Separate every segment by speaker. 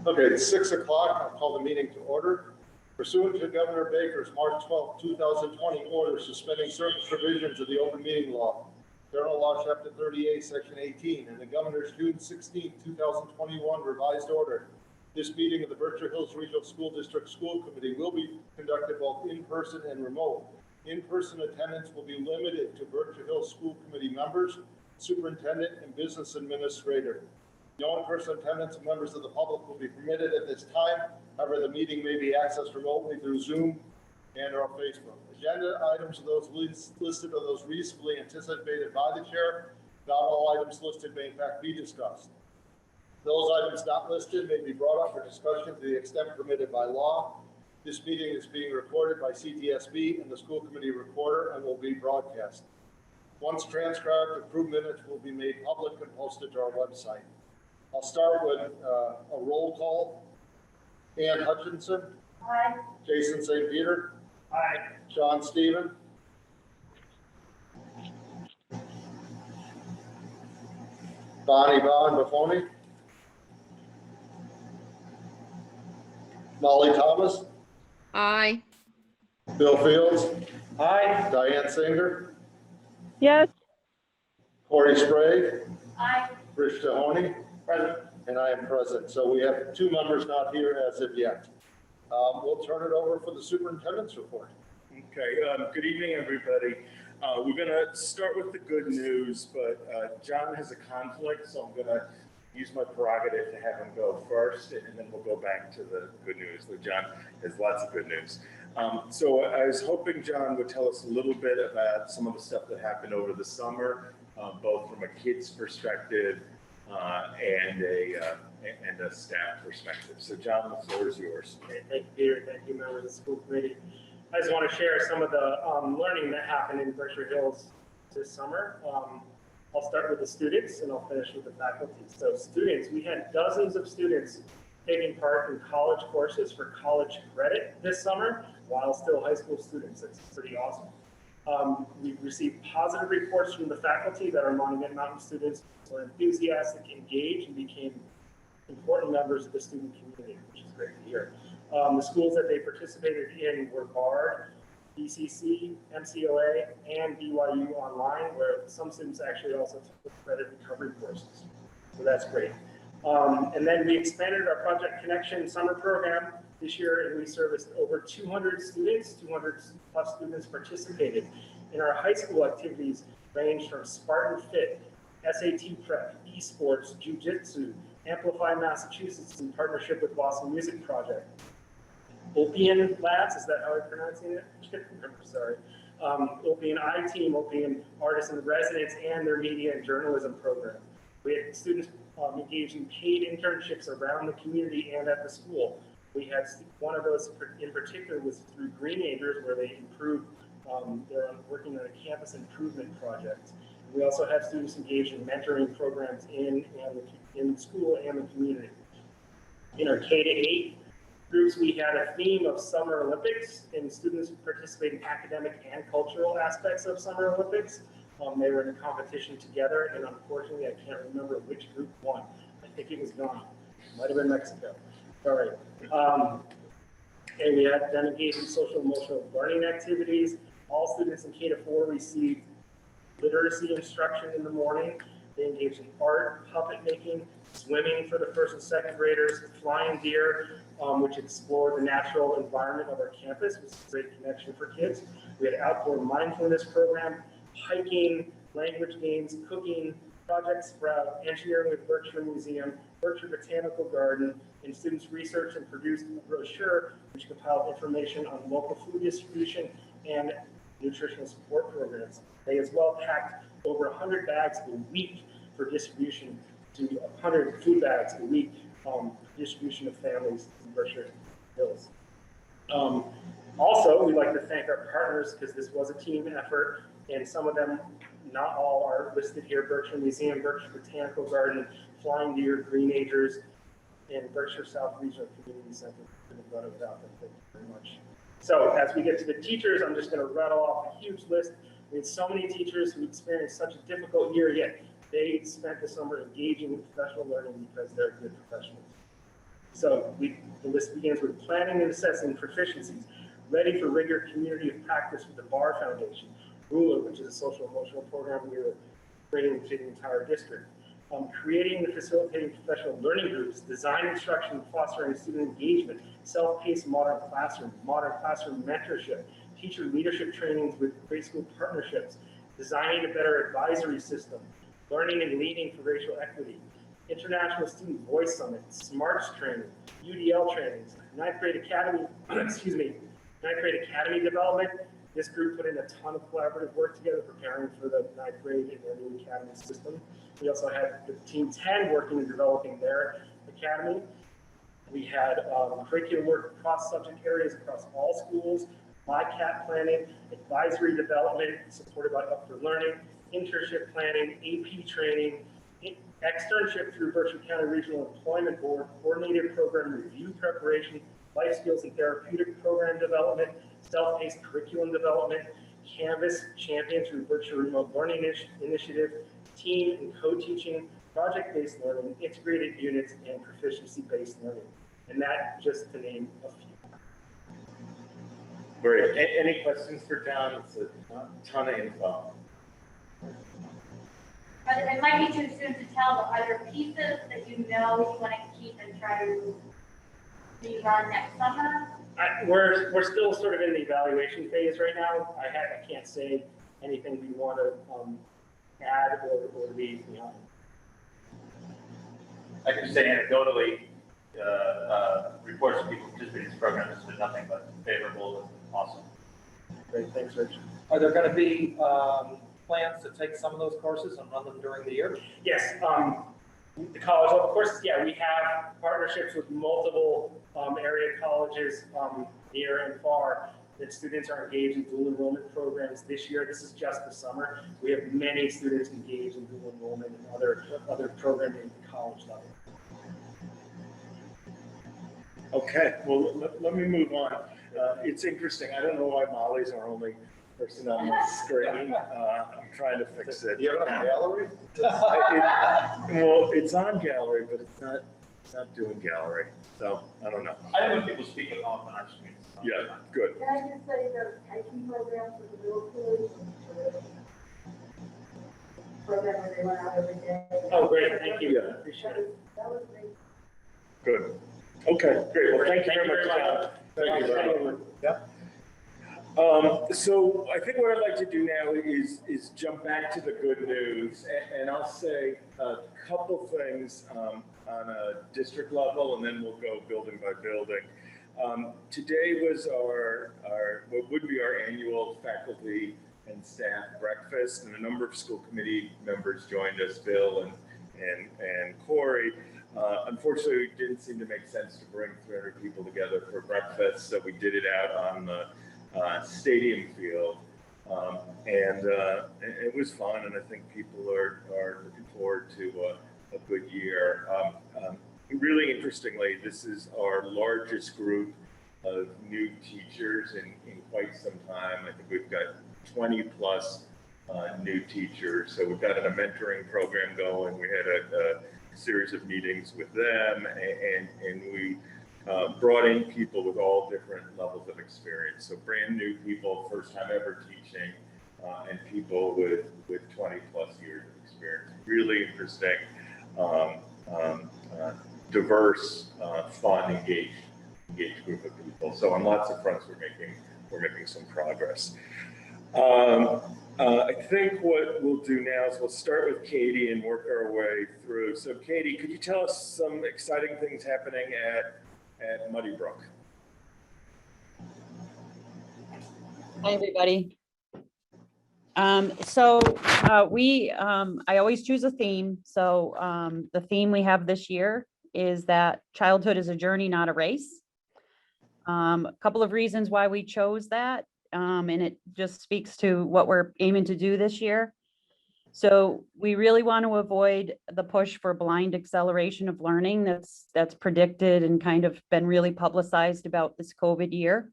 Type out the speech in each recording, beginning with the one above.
Speaker 1: Okay, it's 6 o'clock. I'll call the meeting to order. Pursuant to Governor Baker's March 12, 2020 order suspending certain provisions of the open meeting law, General Law, Chapter 38, Section 18, and the Governor's June 16, 2021 revised order, this meeting of the Berkshire Hills Regional School District School Committee will be conducted both in person and remote. In-person attendance will be limited to Berkshire Hills School Committee members, superintendent, and business administrator. No in-person attendance of members of the public will be permitted at this time. However, the meeting may be accessed remotely through Zoom and or Facebook. Agenda items of those listed are those reasonably anticipated by the chair. Not all items listed may in fact be discussed. Those items not listed may be brought up for discussion to the extent permitted by law. This meeting is being recorded by CTSB and the school committee recorder and will be broadcast. Once transcribed, approved minutes will be made public and posted to our website. I'll start with a roll call. Ann Hutchinson.
Speaker 2: Aye.
Speaker 1: Jason St. Peter.
Speaker 2: Aye.
Speaker 1: John Stephen. Bonnie Buffoni. Molly Thomas.
Speaker 3: Aye.
Speaker 1: Bill Fields.
Speaker 2: Aye.
Speaker 1: Diane Singer.
Speaker 4: Yes.
Speaker 1: Corey Sprague.
Speaker 2: Aye.
Speaker 1: Rich Tahoney.
Speaker 2: Present.
Speaker 1: And I am present. So we have two members not here as of yet. We'll turn it over for the superintendent's report.
Speaker 5: Okay, good evening, everybody. We're going to start with the good news, but John has a conflict, so I'm going to use my prerogative to have him go first, and then we'll go back to the good news. John has lots of good news. So I was hoping John would tell us a little bit about some of the stuff that happened over the summer, both from a kid's perspective and a staff perspective. So John, the floor is yours.
Speaker 6: Okay, thank you, Peter. Thank you, members of the school committee. I just want to share some of the learning that happened in Berkshire Hills this summer. I'll start with the students and I'll finish with the faculty. So students, we had dozens of students taking part in college courses for college credit this summer while still high school students. That's pretty awesome. We've received positive reports from the faculty that our Monument Mountain students were enthusiastic, engaged, and became important members of the student community, which is great to hear. The schools that they participated in were Bard, BCC, MCOA, and BYU Online, where some students actually also took credit recovery courses. So that's great. And then we expanded our Project Connection summer program this year, and we serviced over 200 students. 200 plus students participated. In our high school activities ranged from Spartan Fit, SAT prep, esports, jiu-jitsu, Amplify Massachusetts in partnership with Boston Music Project. Opian Labs, is that how I'm pronouncing it? Sorry. Opian I-Team, Opian Artists in Residence, and their media and journalism program. We had students engaged in paid internships around the community and at the school. We had one of those in particular was through Greenagers, where they improved, they're working on a campus improvement project. We also have students engaged in mentoring programs in school and the community. In our K-8 groups, we had a theme of Summer Olympics, and students participate in academic and cultural aspects of Summer Olympics. They were in a competition together, and unfortunately, I can't remember which group won. I think it was Ghana. Might have been Mexico. All right. And we had them engaged in social emotional learning activities. All students in K-4 received literacy instruction in the morning. They engaged in art, puppet making, swimming for the first and second graders, flying deer, which explored the natural environment of our campus, which is a great connection for kids. We had outdoor mindfulness program, hiking, language games, cooking, Project Sprout, engineering with Berkshire Museum, Berkshire Botanical Garden, and students researched and produced a brochure which compiled information on local food distribution and nutritional support programs. They as well packed over 100 bags a week for distribution to 100 food bags a week distribution of families in Berkshire Hills. Also, we'd like to thank our partners because this was a team effort, and some of them, not all, are listed here: Berkshire Museum, Berkshire Botanical Garden, Flying Deer, Greenagers, and Berkshire South Regional Community Center. Couldn't have done it without them. Thank you very much. So as we get to the teachers, I'm just going to rattle off a huge list. We had so many teachers who experienced such a difficult year, yet they spent the summer engaging in professional learning because they're good professionals. So the list begins with planning and assessing proficiencies, ready for rigor community of practice with the Bar Foundation, Ruler, which is a social emotional program we were creating to the entire district. Creating and facilitating professional learning groups, design instruction, fostering student engagement, self-paced modern classroom mentorship, teacher leadership trainings with grade school partnerships, designing a better advisory system, learning and leading for racial equity, International Student Voice Summit, SMARTS training, UDL trainings, ninth grade academy, ninth grade academy development. This group put in a ton of collaborative work together preparing for the ninth grade and their new academy system. We also had the Team 10 working and developing their academy. We had curriculum work across subject areas across all schools, MyCat planning, advisory development supported by Up for Learning, internship planning, AP training, externship through Berkshire County Regional Employment Board, coordinated program review preparation, life skills and therapeutic program development, self-paced curriculum development, Canvas champion through Berkshire Remote Learning Initiative, team and co-teaching, project-based learning, integrated units, and proficiency-based learning. And that just to name a few.
Speaker 5: Great. Any questions for John? It's a ton of info.
Speaker 2: It might be too soon to tell, but are there pieces that you know you want to keep and try to rerun next summer?
Speaker 6: We're still sort of in the evaluation phase right now. I can't say anything we want to add or leave behind.
Speaker 3: I can say anecdotally, reports from people participating in this program has been nothing but favorable and awesome.
Speaker 6: Great, thanks, Rich.
Speaker 4: Are there going to be plans to take some of those courses and run them during the year?
Speaker 6: Yes, the college level courses, yeah, we have partnerships with multiple area colleges near and far that students are engaged in dual enrollment programs this year. This is just the summer. We have many students engaged in dual enrollment and other programming at the college level.
Speaker 5: Okay, well, let me move on. It's interesting. I don't know why Molly's our only person on the screen. I'm trying to fix it.
Speaker 1: Do you have it on gallery?
Speaker 5: Well, it's on gallery, but it's not doing gallery. So I don't know.
Speaker 3: I know when people speak it off on our screens.
Speaker 5: Yeah, good.
Speaker 2: Can I just say the hiking program for the middle school? Program where they went out every day.
Speaker 6: Oh, great, thank you.
Speaker 5: Yeah.
Speaker 6: Appreciate it.
Speaker 2: That was great.
Speaker 5: Good. Okay, great. Well, thank you very much, John. Thank you very much.
Speaker 1: Yeah.
Speaker 5: So I think what I'd like to do now is jump back to the good news, and I'll say a couple things on a district level, and then we'll go building by building. Today was our what would be our annual faculty and staff breakfast, and a number of school committee members joined us, Bill and Corey. Unfortunately, it didn't seem to make sense to bring 300 people together for breakfast, so we did it out on the stadium field, and it was fun, and I think people are looking forward to a good year. Really interestingly, this is our largest group of new teachers in quite some time. I think we've got 20 plus new teachers, so we've got a mentoring program going. We had a series of meetings with them, and we brought in people with all different levels of experience. So brand new people, first time ever teaching, and people with 20 plus years of experience. Really interesting, diverse, fun, engaged group of people. So on lots of fronts, we're making some progress. I think what we'll do now is we'll start with Katie and work our way through. So Katie, could you tell us some exciting things happening at Muddy Brook?
Speaker 7: Hi, everybody. I always choose a theme. So the theme we have this year is that childhood is a journey, not a race. A couple of reasons why we chose that. And it just speaks to what we're aiming to do this year. So we really want to avoid the push for blind acceleration of learning that's predicted and kind of been really publicized about this COVID year.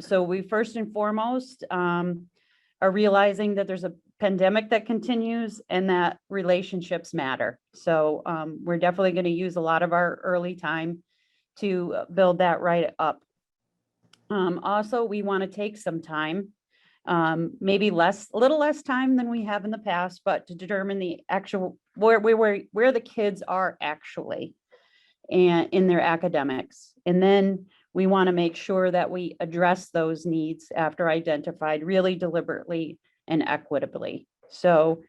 Speaker 7: So we first and foremost are realizing that there's a pandemic that continues and that relationships matter. So we're definitely going to use a lot of our early time to build that right up. Also, we want to take some time, maybe a little less time than we have in the past, but to determine the actual, where the kids are actually and in their academics. And then we want to make sure that we address those needs after identified really deliberately and equitably. So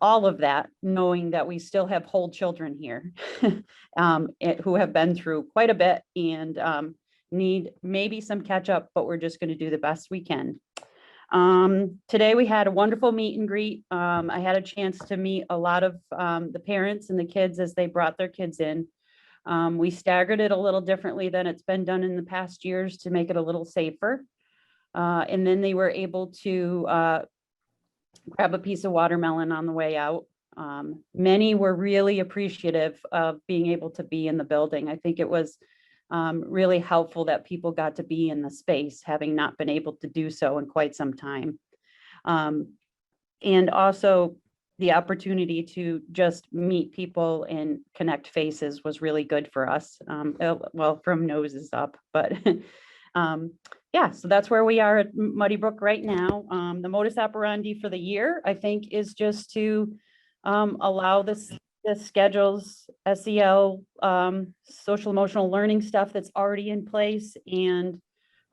Speaker 7: all of that, knowing that we still have whole children here who have been through quite a bit and need maybe some catch up, but we're just going to do the best we can. Today we had a wonderful meet and greet. I had a chance to meet a lot of the parents and the kids as they brought their kids in. We staggered it a little differently than it's been done in the past years to make it a little safer. And then they were able to grab a piece of watermelon on the way out. Many were really appreciative of being able to be in the building. I think it was really helpful that people got to be in the space, having not been able to do so in quite some time. And also the opportunity to just meet people and connect faces was really good for us. Well, from noses up, but yeah, so that's where we are at Muddy Brook right now. The modus operandi for the year, I think, is just to allow the schedules, SEL, social emotional learning stuff that's already in place, and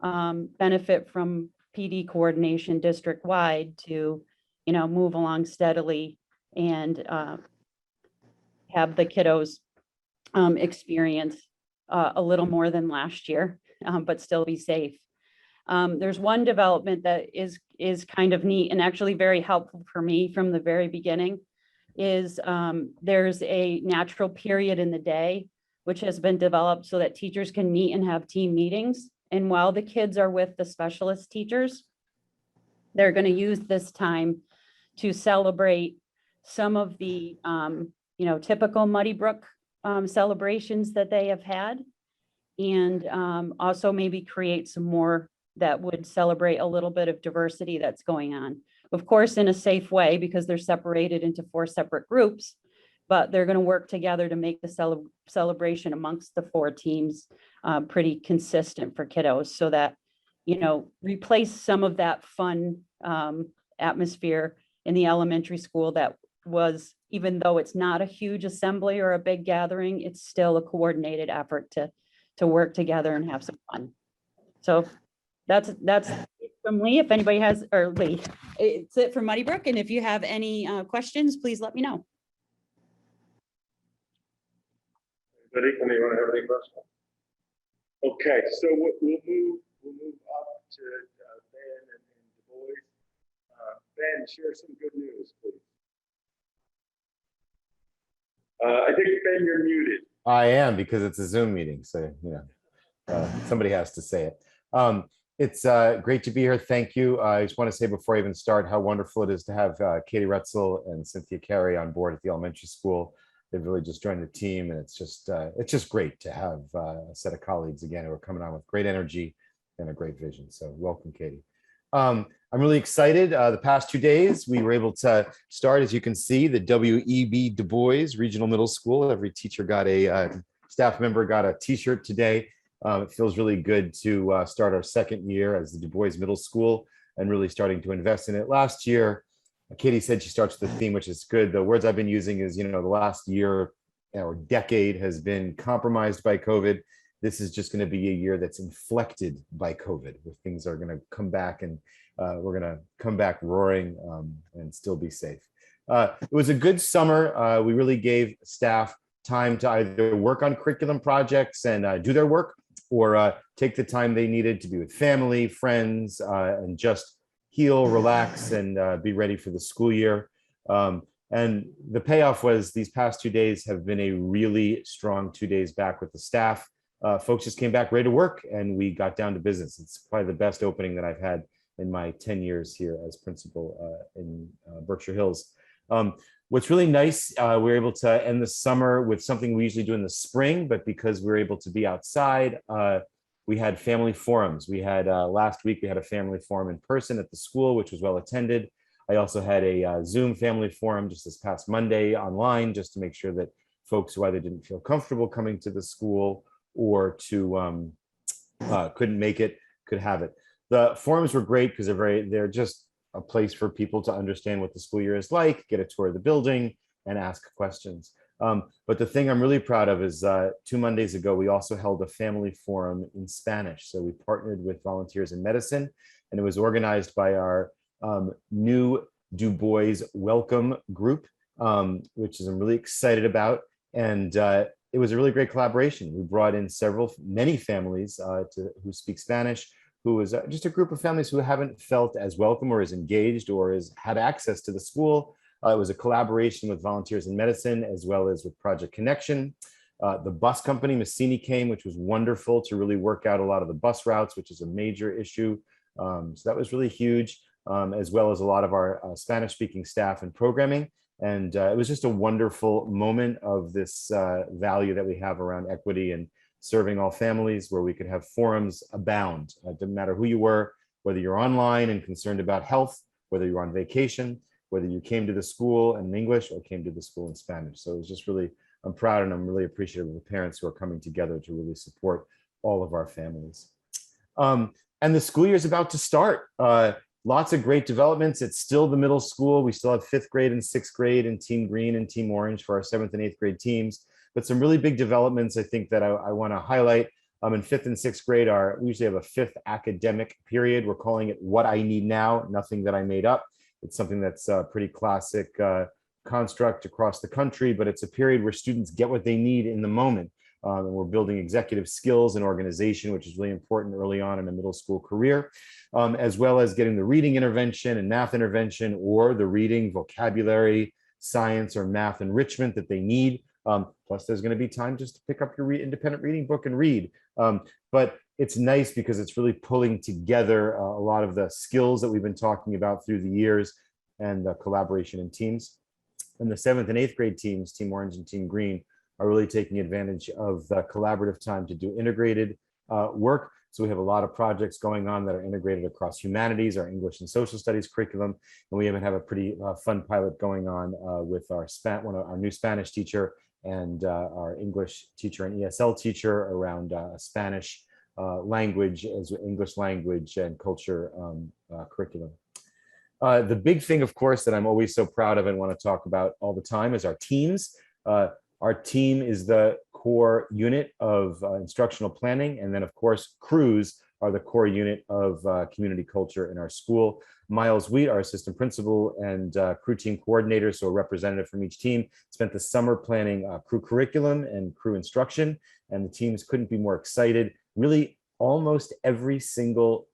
Speaker 7: benefit from PD coordination district wide to, move along steadily and have the kiddos experience a little more than last year, but still be safe. There's one development that is kind of neat and actually very helpful for me from the very beginning is there's a natural period in the day which has been developed so that teachers can meet and have team meetings. And while the kids are with the specialist teachers, they're going to use this time to celebrate some of the typical Muddy Brook celebrations that they have had, and also maybe create some more that would celebrate a little bit of diversity that's going on. Of course, in a safe way, because they're separated into 4 separate groups, but they're going to work together to make the celebration amongst the 4 teams pretty consistent for kiddos, so that, replace some of that fun atmosphere in the elementary school that was, even though it's not a huge assembly or a big gathering, it's still a coordinated effort to work together and have some fun. So that's it from Lee. If anybody has, or Lee, it's it from Muddy Brook. And if you have any questions, please let me know.
Speaker 5: Anyone have any questions? Okay, so we'll move up to Ben and Du Bois. Ben, share some good news, please. I think, Ben, you're muted.
Speaker 8: I am, because it's a Zoom meeting, so somebody has to say it. It's great to be here. Thank you. I just want to say before I even start how wonderful it is to have Katie Retzel and Cynthia Carey on board at the elementary school. They've really just joined the team, and it's just great to have a set of colleagues again who are coming on with great energy and a great vision. So welcome, Katie. I'm really excited. The past 2 days, we were able to start, as you can see, the W.E.B. Du Bois Regional Middle School. Every teacher got staff member got a t-shirt today. It feels really good to start our 2nd year as the Du Bois Middle School and really starting to invest in it. Last year, Katie said she starts with the theme, which is good. The words I've been using is, the last year or decade has been compromised by COVID. This is just going to be a year that's inflected by COVID, where things are going to come back, and we're going to come back roaring and still be safe. It was a good summer. We really gave staff time to either work on curriculum projects and do their work, or take the time they needed to be with family, friends, and just heal, relax, and be ready for the school year. And the payoff was these past 2 days have been a really strong 2 days back with the staff. Folks just came back ready to work, and we got down to business. It's probably the best opening that I've had in my 10 years here as principal in Berkshire Hills. What's really nice, we were able to end the summer with something we usually do in the spring, but because we were able to be outside, we had family forums. We had last week, we had a family forum in person at the school, which was well attended. I also had a Zoom family forum just this past Monday online, just to make sure that folks who either didn't feel comfortable coming to the school or to couldn't make it, could have it. The forums were great because they're just a place for people to understand what the school year is like, get a tour of the building, and ask questions. But the thing I'm really proud of is 2 Mondays ago, we also held a family forum in Spanish. So we partnered with Volunteers in Medicine, and it was organized by our new Du Bois Welcome group, which I'm really excited about. And it was a really great collaboration. We brought in many families who speak Spanish, who was just a group of families who haven't felt as welcome or as engaged or as had access to the school. It was a collaboration with Volunteers in Medicine as well as with Project Connection. The bus company, Massini, came, which was wonderful to really work out a lot of the bus routes, which is a major issue. So that was really huge, as well as a lot of our Spanish-speaking staff and programming. And it was just a wonderful moment of this value that we have around equity and serving all families, where we could have forums abound. It didn't matter who you were, whether you're online and concerned about health, whether you're on vacation, whether you came to the school in English or came to the school in Spanish. So it was just really, I'm proud and I'm really appreciative of the parents who are coming together to really support all of our families. And the school year is about to start. Lots of great developments. It's still the middle school. We still have 5th grade and 6th grade and Team Green and Team Orange for our 7th and 8th grade teams. But some really big developments, I think, that I want to highlight. In 5th and 6th grade, we usually have a 5th academic period. We're calling it What I Need Now, nothing that I made up. It's something that's a pretty classic construct across the country, but it's a period where students get what they need in the moment. And we're building executive skills and organization, which is really important early on in a middle school career, as well as getting the reading intervention and math intervention, or the reading, vocabulary, science, or math enrichment that they need. Plus, there's going to be time just to pick up your independent reading book and read. But it's nice because it's really pulling together a lot of the skills that we've been talking about through the years and the collaboration in teams. And the 7th and 8th grade teams, Team Orange and Team Green, are really taking advantage of the collaborative time to do integrated work. So we have a lot of projects going on that are integrated across humanities, our English and social studies curriculum. And we even have a pretty fun pilot going on with our new Spanish teacher and our English teacher and ESL teacher around Spanish language as English language and culture curriculum. The big thing, of course, that I'm always so proud of and want to talk about all the time is our teams. Our team is the core unit of instructional planning. And then, of course, crews are the core unit of community culture in our school. Miles Wheat, our assistant principal and crew team coordinator, so a representative from each team, spent the summer planning crew curriculum and crew instruction. And the teams couldn't be more excited. Really, almost every single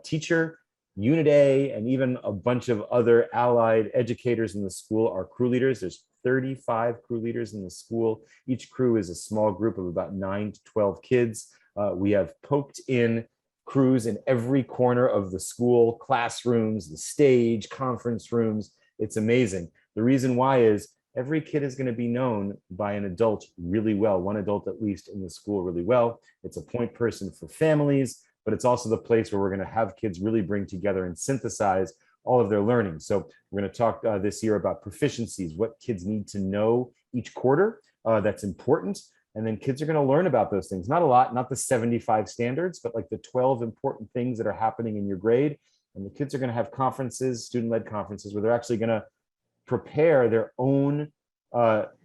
Speaker 8: teacher, Unit A, and even a bunch of other allied educators in the school are crew leaders. There's 35 crew leaders in the school. Each crew is a small group of about 9 to 12 kids. We have poked in crews in every corner of the school, classrooms, the stage, conference rooms. It's amazing. The reason why is every kid is going to be known by an adult really well, one adult at least in the school really well. It's a point person for families, but it's also the place where we're going to have kids really bring together and synthesize all of their learning. So we're going to talk this year about proficiencies, what kids need to know each quarter that's important. And then kids are going to learn about those things. Not a lot, not the 75 standards, but like the 12 important things that are happening in your grade. And the kids are going to have conferences, student-led conferences, where they're actually going to prepare their own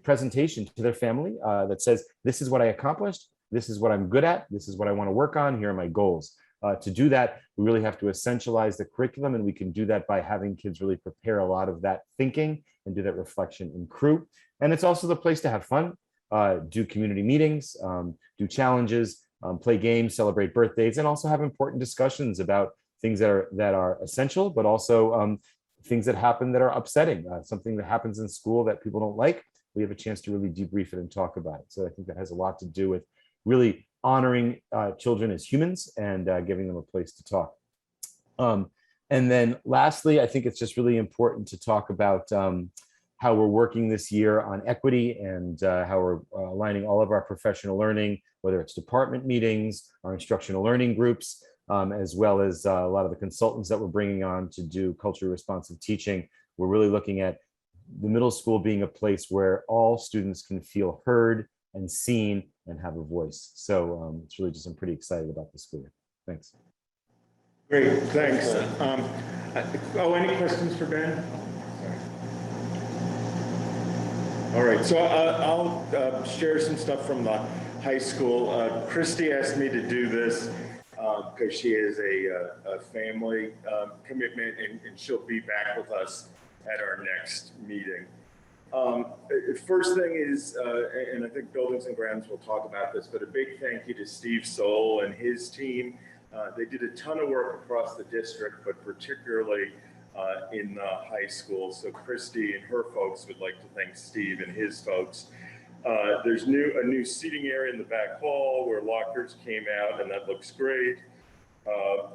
Speaker 8: presentation to their family that says, this is what I accomplished, this is what I'm good at, this is what I want to work on, here are my goals. To do that, we really have to essentialize the curriculum, and we can do that by having kids really prepare a lot of that thinking and do that reflection in crew. And it's also the place to have fun, do community meetings, do challenges, play games, celebrate birthdays, and also have important discussions about things that are essential, but also things that happen that are upsetting, something that happens in school that people don't like. We have a chance to really debrief it and talk about it. So I think that has a lot to do with really honoring children as humans and giving them a place to talk. And then lastly, I think it's just really important to talk about how we're working this year on equity and how we're aligning all of our professional learning, whether it's department meetings, our instructional learning groups, as well as a lot of the consultants that we're bringing on to do culturally responsive teaching. We're really looking at the middle school being a place where all students can feel heard and seen and have a voice. So it's really just, I'm pretty excited about the school year. Thanks.
Speaker 5: Great, thanks. Any questions for Ben? All right, so I'll share some stuff from the high school. Christy asked me to do this because she has a family commitment, and she'll be back with us at our next meeting. First thing is, and I think Buildings and Grounds will talk about this, but a big thank you to Steve Soul and his team. They did a ton of work across the district, but particularly in the high school. So Christy and her folks would like to thank Steve and his folks. There's a new seating area in the back hall where lockers came out, and that looks great.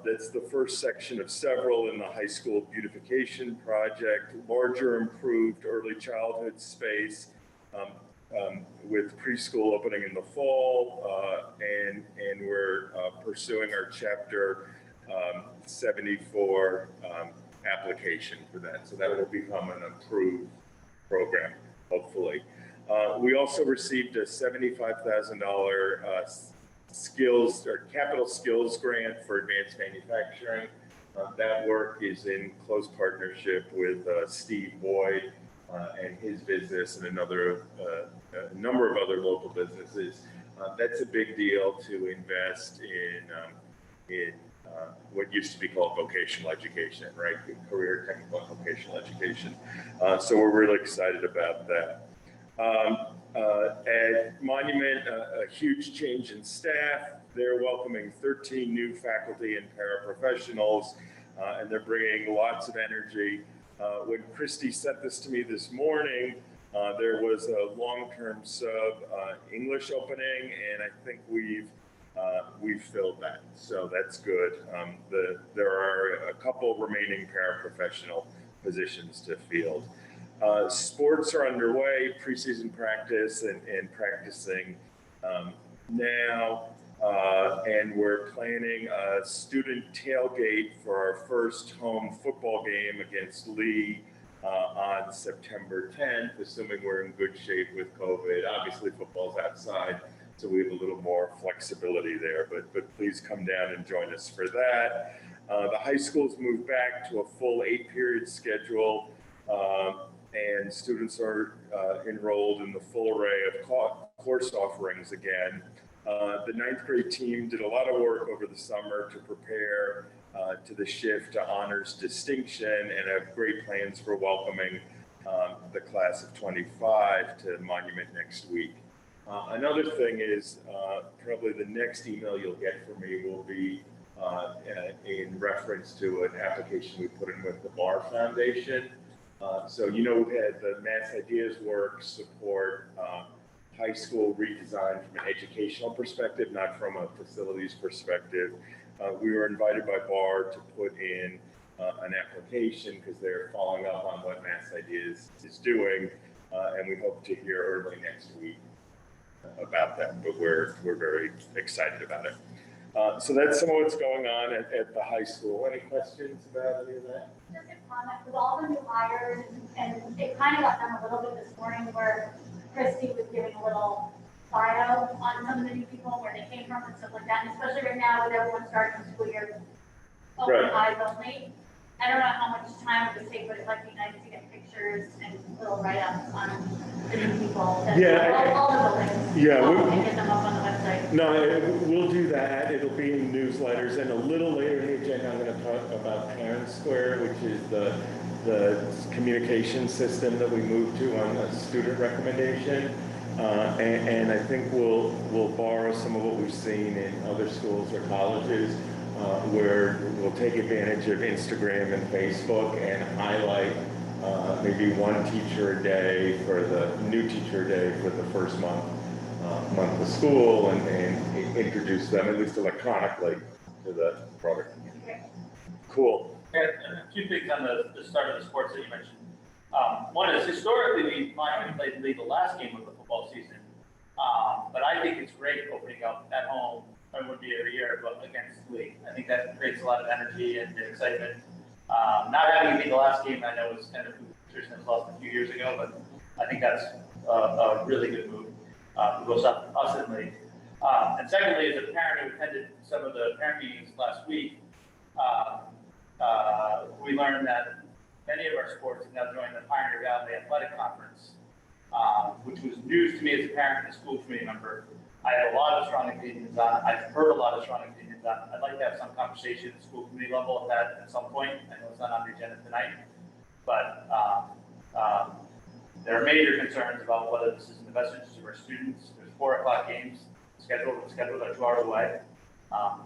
Speaker 5: That's the first section of several in the high school beautification project. Larger, improved early childhood space with preschool opening in the fall, and we're pursuing our Chapter 74 application for that. So that will become an approved program, hopefully. We also received a $75,000 skills or capital skills grant for advanced manufacturing. That work is in close partnership with Steve Boyd and his business and a number of other local businesses. That's a big deal to invest in what used to be called vocational education, right? Career technical and vocational education. So we're really excited about that. At Monument, a huge change in staff. They're welcoming 13 new faculty and paraprofessionals, and they're bringing lots of energy. When Christy sent this to me this morning, there was a long-term sub English opening, and I think we've filled that, so that's good. There are a couple remaining paraprofessional positions to field. Sports are underway, preseason practice and practicing now, and we're planning a student tailgate for our first home football game against Lee on September 10th, assuming we're in good shape with COVID. Obviously, football's outside, so we have a little more flexibility there, but please come down and join us for that. The high school's moved back to a full 8-period schedule, and students are enrolled in the full array of course offerings again. The 9th grade team did a lot of work over the summer to prepare to the shift to honors distinction, and have great plans for welcoming the class of 25 to Monument next week. Another thing is probably the next email you'll get from me will be in reference to an application we put in with the Barr Foundation. So, you know, we had the Mass Ideas work support high school redesign from an educational perspective, not from a facilities perspective. We were invited by Barr to put in an application because they're following up on what Mass Ideas is doing, and we hope to hear early next week about that, but we're very excited about it. So that's some of what's going on at the high school. Any questions about any of that?
Speaker 2: Just a comment, with all the new hires, and it kind of got done a little bit this morning where Christy was giving a little bio on some of the new people, where they came from and stuff like that, and especially right now with everyone starting the school year open eyes only. I don't know how much time it would take, but it might be nice to get pictures and little write-ups on the new people.
Speaker 5: Yeah.
Speaker 2: All the buildings.
Speaker 5: Yeah.
Speaker 2: And get them up on the website.
Speaker 5: No, we'll do that. It'll be in newsletters, and a little later in the agenda, I'm going to talk about Parent Square, which is the communication system that we moved to on a student recommendation. And I think we'll borrow some of what we've seen in other schools or colleges, where we'll take advantage of Instagram and Facebook and highlight maybe one teacher a day for the new teacher a day for the first month of school, and introduce them, at least electronically, to the product. Cool.
Speaker 3: And two things on the start of the sports that you mentioned. One is historically, Monument played Lee the last game of the football season, but I think it's great opening up at home. It would be every year, but against Lee. I think that creates a lot of energy and excitement. Not having it be the last game, I know, was kind of tradition that was lost a few years ago, but I think that's a really good move. goes up us in league. And secondly, as a parent who attended some of the parent meetings last week, we learned that many of our sports have now joined the Pioneer Valley Athletic Conference, which was news to me as a parent and a school committee member. I have a lot of strong opinions on it. I've heard a lot of strong opinions on it. I'd like to have some conversation at the school committee level of that at some point. I know it's not on the agenda tonight, but there are major concerns about whether this is in the best interest of our students. There's 4 o'clock games scheduled are 2 hours away.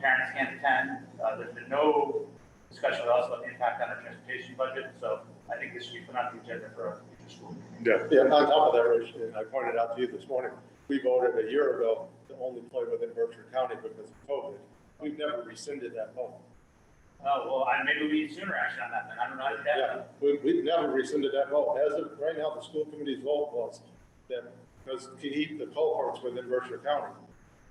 Speaker 3: Parents can't attend. There's been no discussion with us about the impact on our transportation budget, so I think this should be put on the agenda for a future school.
Speaker 1: Yeah, on top of that, Rich, and I pointed out to you this morning, we voted a year ago to only play within Berkshire County because of COVID. We've never rescinded that vote.
Speaker 3: Oh, well, maybe we need sooner action on that then. I don't know how to do that.
Speaker 1: Yeah, we've never rescinded that vote. As of right now, the school committee's vote was that because to keep the cohorts within Berkshire County,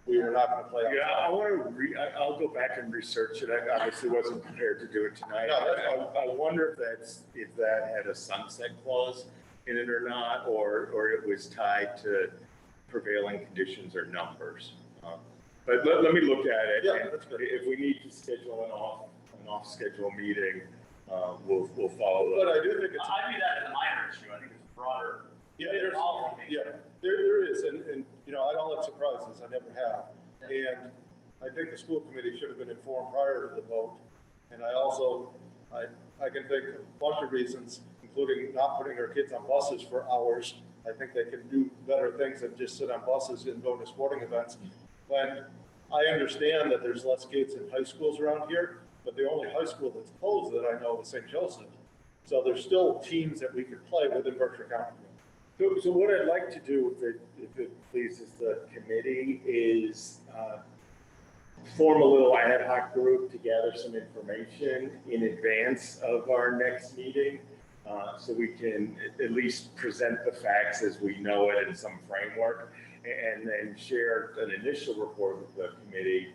Speaker 1: we were not going to play outside.
Speaker 5: Yeah, I want to I'll go back and research it. I obviously wasn't prepared to do it tonight.
Speaker 1: No, that's
Speaker 5: I wonder if that had a sunset clause in it or not, or it was tied to prevailing conditions or numbers. But let me look at it.
Speaker 1: Yeah, that's good.
Speaker 5: If we need to schedule an off-schedule meeting, we'll follow
Speaker 1: But
Speaker 5: up.
Speaker 1: I do think it's.
Speaker 3: I view that as a minor issue. I think it's broader.
Speaker 1: There is, and you know, I don't let surprises, I never have. And I think the school committee should have been informed prior to the vote. And I also, I can think of a bunch of reasons, including not putting our kids on buses for hours. I think they can do better things than just sit on buses and go to sporting events. When I understand that there's less kids in high schools around here, but the only high school that's closed that I know is St. Joseph. So there's still teams that we could play within Berkshire County.
Speaker 5: So what I'd like to do, if it pleases the committee, is form a little ad hoc group to gather some information in advance of our next meeting, so we can at least present the facts as we know it in some framework, and then share an initial report with the committee,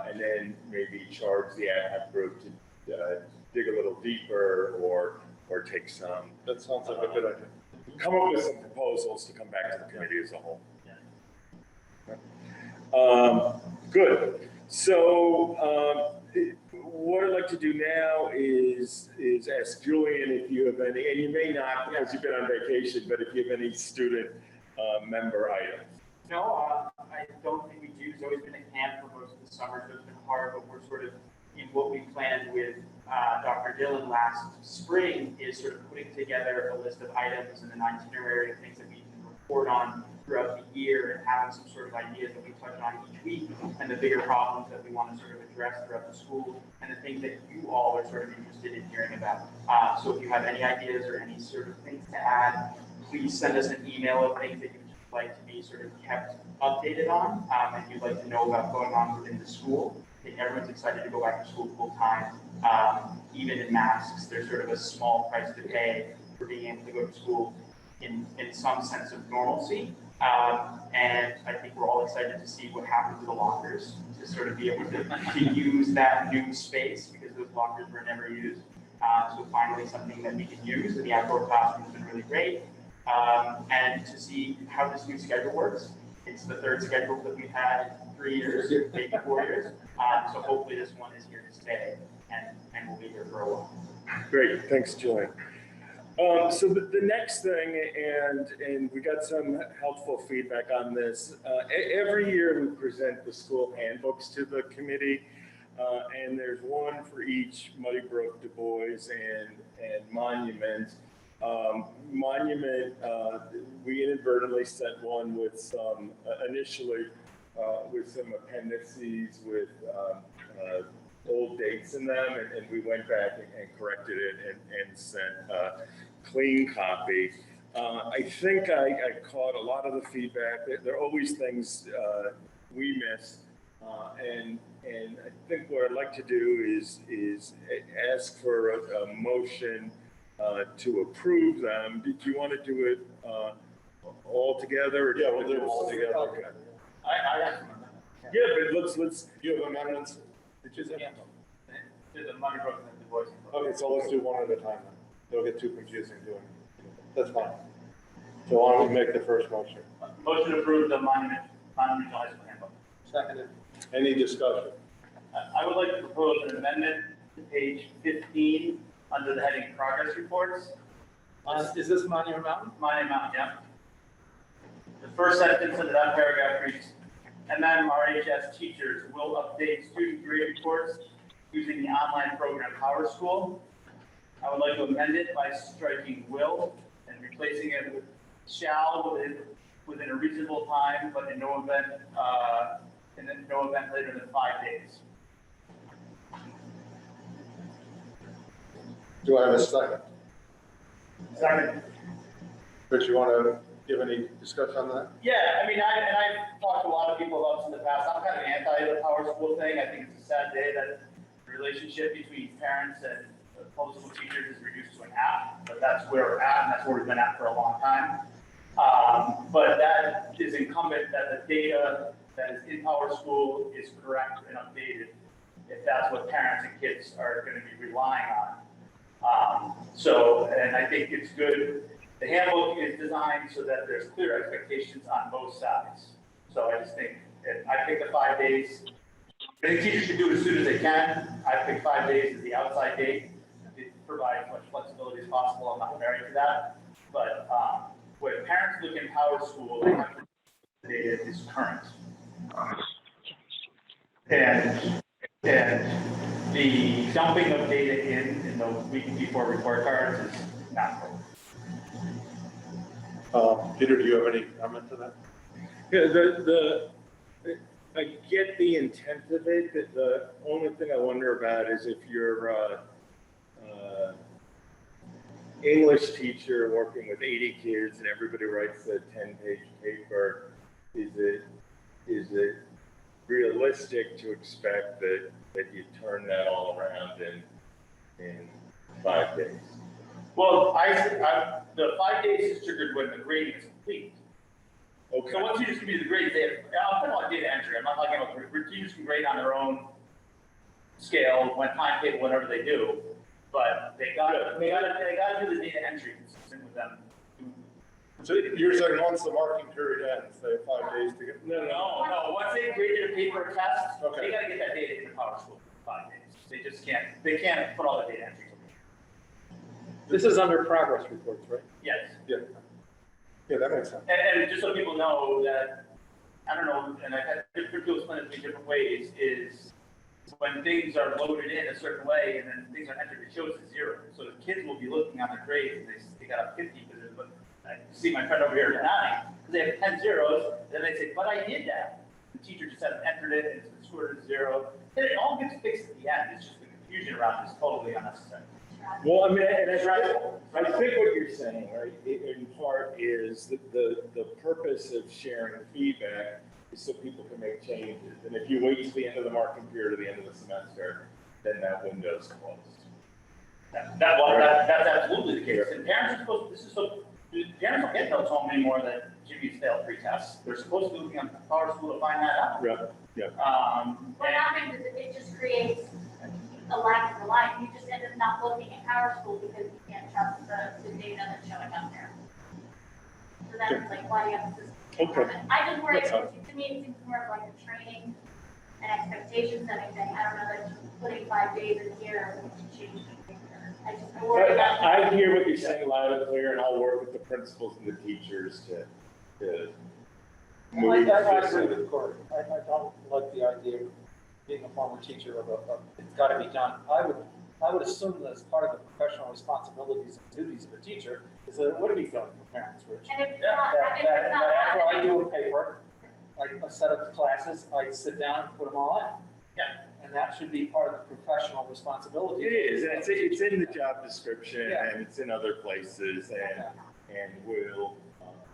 Speaker 5: and then maybe charge the ad hoc group to dig a little deeper or take some.
Speaker 1: That sounds like a good idea.
Speaker 5: Come up with some proposals to come back to the committee as a whole. Good. So what I'd like to do now is ask Julian if you have any, and you may not because you've been on vacation, but if you have any student member items.
Speaker 9: No, I don't think we do. It's always been a camp for most of the summer, so it's been hard, but we're sort of in what we planned with Dr. Dillon last spring is sort of putting together a list of items and an itinerary of things that we can report on throughout the year and having some sort of ideas that we touch on each week and the bigger problems that we want to sort of address throughout the school and the things that you all are sort of interested in hearing about. So if you have any ideas or any sort of things to add, please send us an email of things that you'd like to be sort of kept updated on and you'd like to know about going on within the school. I think everyone's excited to go back to school full time. Even in masks, there's sort of a small price to pay for being able to go to school in some sense of normalcy. And I think we're all excited to see what happens to the lockers, to sort of be able to use that new space because those lockers were never used. So finally something that we can use in the outdoor classroom has been really great. And to see how this new schedule works. It's the third schedule that we've had in 3 years, maybe 4 years. So hopefully this one is here to stay and we'll be here for a while.
Speaker 5: Great, thanks, Julian. So the next thing, and we got some helpful feedback on this. Every year we present the school handbooks to the committee, and there's one for each Muddy Brook, Du Bois, and Monument. Monument, we inadvertently sent one with some, initially, with some appendices with old dates in them, and we went back and corrected it and sent a clean copy. I think I caught a lot of the feedback. There are always things we miss, and I think what I'd like to do is ask for a motion to approve them. Did you want to do it all together? Or
Speaker 1: Yeah, we'll do it all together.
Speaker 5: Okay.
Speaker 3: I have some.
Speaker 5: Yeah, but let's.
Speaker 1: You have amendments?
Speaker 3: Yeah. There's a money broken in the voice.
Speaker 1: Okay, so let's do one at a time then. It'll get too confusing doing it. That's fine. So why don't we make the first motion?
Speaker 3: Motion to approve the Monument Regional High School handbook.
Speaker 4: Seconded.
Speaker 1: Any discussion?
Speaker 3: I would like to propose an amendment to page 15 under the heading Progress Reports.
Speaker 4: Is this Monument Mountain?
Speaker 3: Monument Mountain, yeah. The first sentence of that paragraph reads, MMRHS teachers will update student grade reports using the online program Power School. I would like to amend it by striking will and replacing it with shall within a reasonable time, but in no event later than 5 days.
Speaker 1: Do I have a second?
Speaker 3: Second.
Speaker 1: Rich, you want to give any discussion on that?
Speaker 3: Yeah, I mean, I've talked to a lot of people about this in the past. I'm kind of anti the Power School thing. I think it's a sad day that the relationship between parents and public school teachers is reduced to an app, but that's where we're at, and that's where we've been at for a long time. But that is incumbent that the data that is in Power School is correct and updated, if that's what parents and kids are going to be relying on. And I think it's good. The handbook is designed so that there's clear expectations on both sides. So I just think, I think the 5 days, I think teachers should do it as soon as they can. I think 5 days is the outside date. It provides as much flexibility as possible. I'm not married to that. But when parents look in Power School, they have to the data is current. And the dumping of data in the week before report cards is not good.
Speaker 1: Peter, do you have any comment to that?
Speaker 5: Yeah, I get the intent of it. The only thing I wonder about is if you're English teacher working with 80 kids and everybody writes a 10-page paper, is it realistic to expect that you turn that all around in 5 days?
Speaker 3: Well, the 5 days is triggered when the grading is complete.
Speaker 5: Okay.
Speaker 3: So once teachers can do the grades, I'm talking about data entry. I'm not talking about teachers can grade on their own scale, when timetable, whatever they do. But they gotta do the data entry consistent with them.
Speaker 1: So you're saying once the marking period ends, they have 5 days to get?
Speaker 3: No. Once they graded a paper test,
Speaker 1: Okay.
Speaker 3: they gotta get that data into Power School in 5 days. They can't put all the data entry.
Speaker 4: This is under progress reports, right?
Speaker 3: Yes.
Speaker 1: Yeah, that makes sense.
Speaker 3: And just so people know that, I don't know, and I've had different people explain it to me different ways, is when things are loaded in a certain way and then things are entered, it shows a 0. So the kids will be looking on the grades and they got a 50, but I see my friend over here at 9, because they have 10 zeros, and then they say, but I did that. The teacher just hasn't entered it, and it's been scored as 0. And it all gets fixed at the end. It's just the confusion around it is totally unnecessary.
Speaker 5: Well, I mean, and I think what you're saying, right, in part is that the purpose of sharing feedback is so people can make changes. And if you wait till the end of the marking period or the end of the semester, then that window's closed.
Speaker 3: That's absolutely the case. And parents are parents don't get notes home anymore that Jimmy's failed pre-tests. They're supposed to be looking on Power School to find that out.
Speaker 1: Yeah.
Speaker 2: What happens is it just creates a lack of reliance. You just end up not looking at Power School because you can't trust the data that's showing up there. So that's like why you have the system.
Speaker 1: Okay.
Speaker 2: I just worry,
Speaker 1: That's fine.
Speaker 2: to me, it seems more of like a training and expectation setting thing. I don't know that putting 5 days in here would change anything. I just worry about.
Speaker 5: I hear what you're saying loud and clear, and I'll work with the principals and the teachers to move
Speaker 4: I
Speaker 5: this.
Speaker 4: agree with Cory. I don't like the idea of being a former teacher of it's got to be done. I would assume that as part of the professional responsibilities and duties of a teacher is that it would be done for parents, Rich.
Speaker 2: And if it's not, if
Speaker 4: That
Speaker 2: it's not
Speaker 4: after I
Speaker 2: happening,
Speaker 4: do a paper, like a set of classes, I sit down and put them all in.
Speaker 3: Yeah.
Speaker 4: And that should be part of the professional responsibility.
Speaker 5: It is, and it's in the job description,
Speaker 4: Yeah.
Speaker 5: and it's in other places, and we'll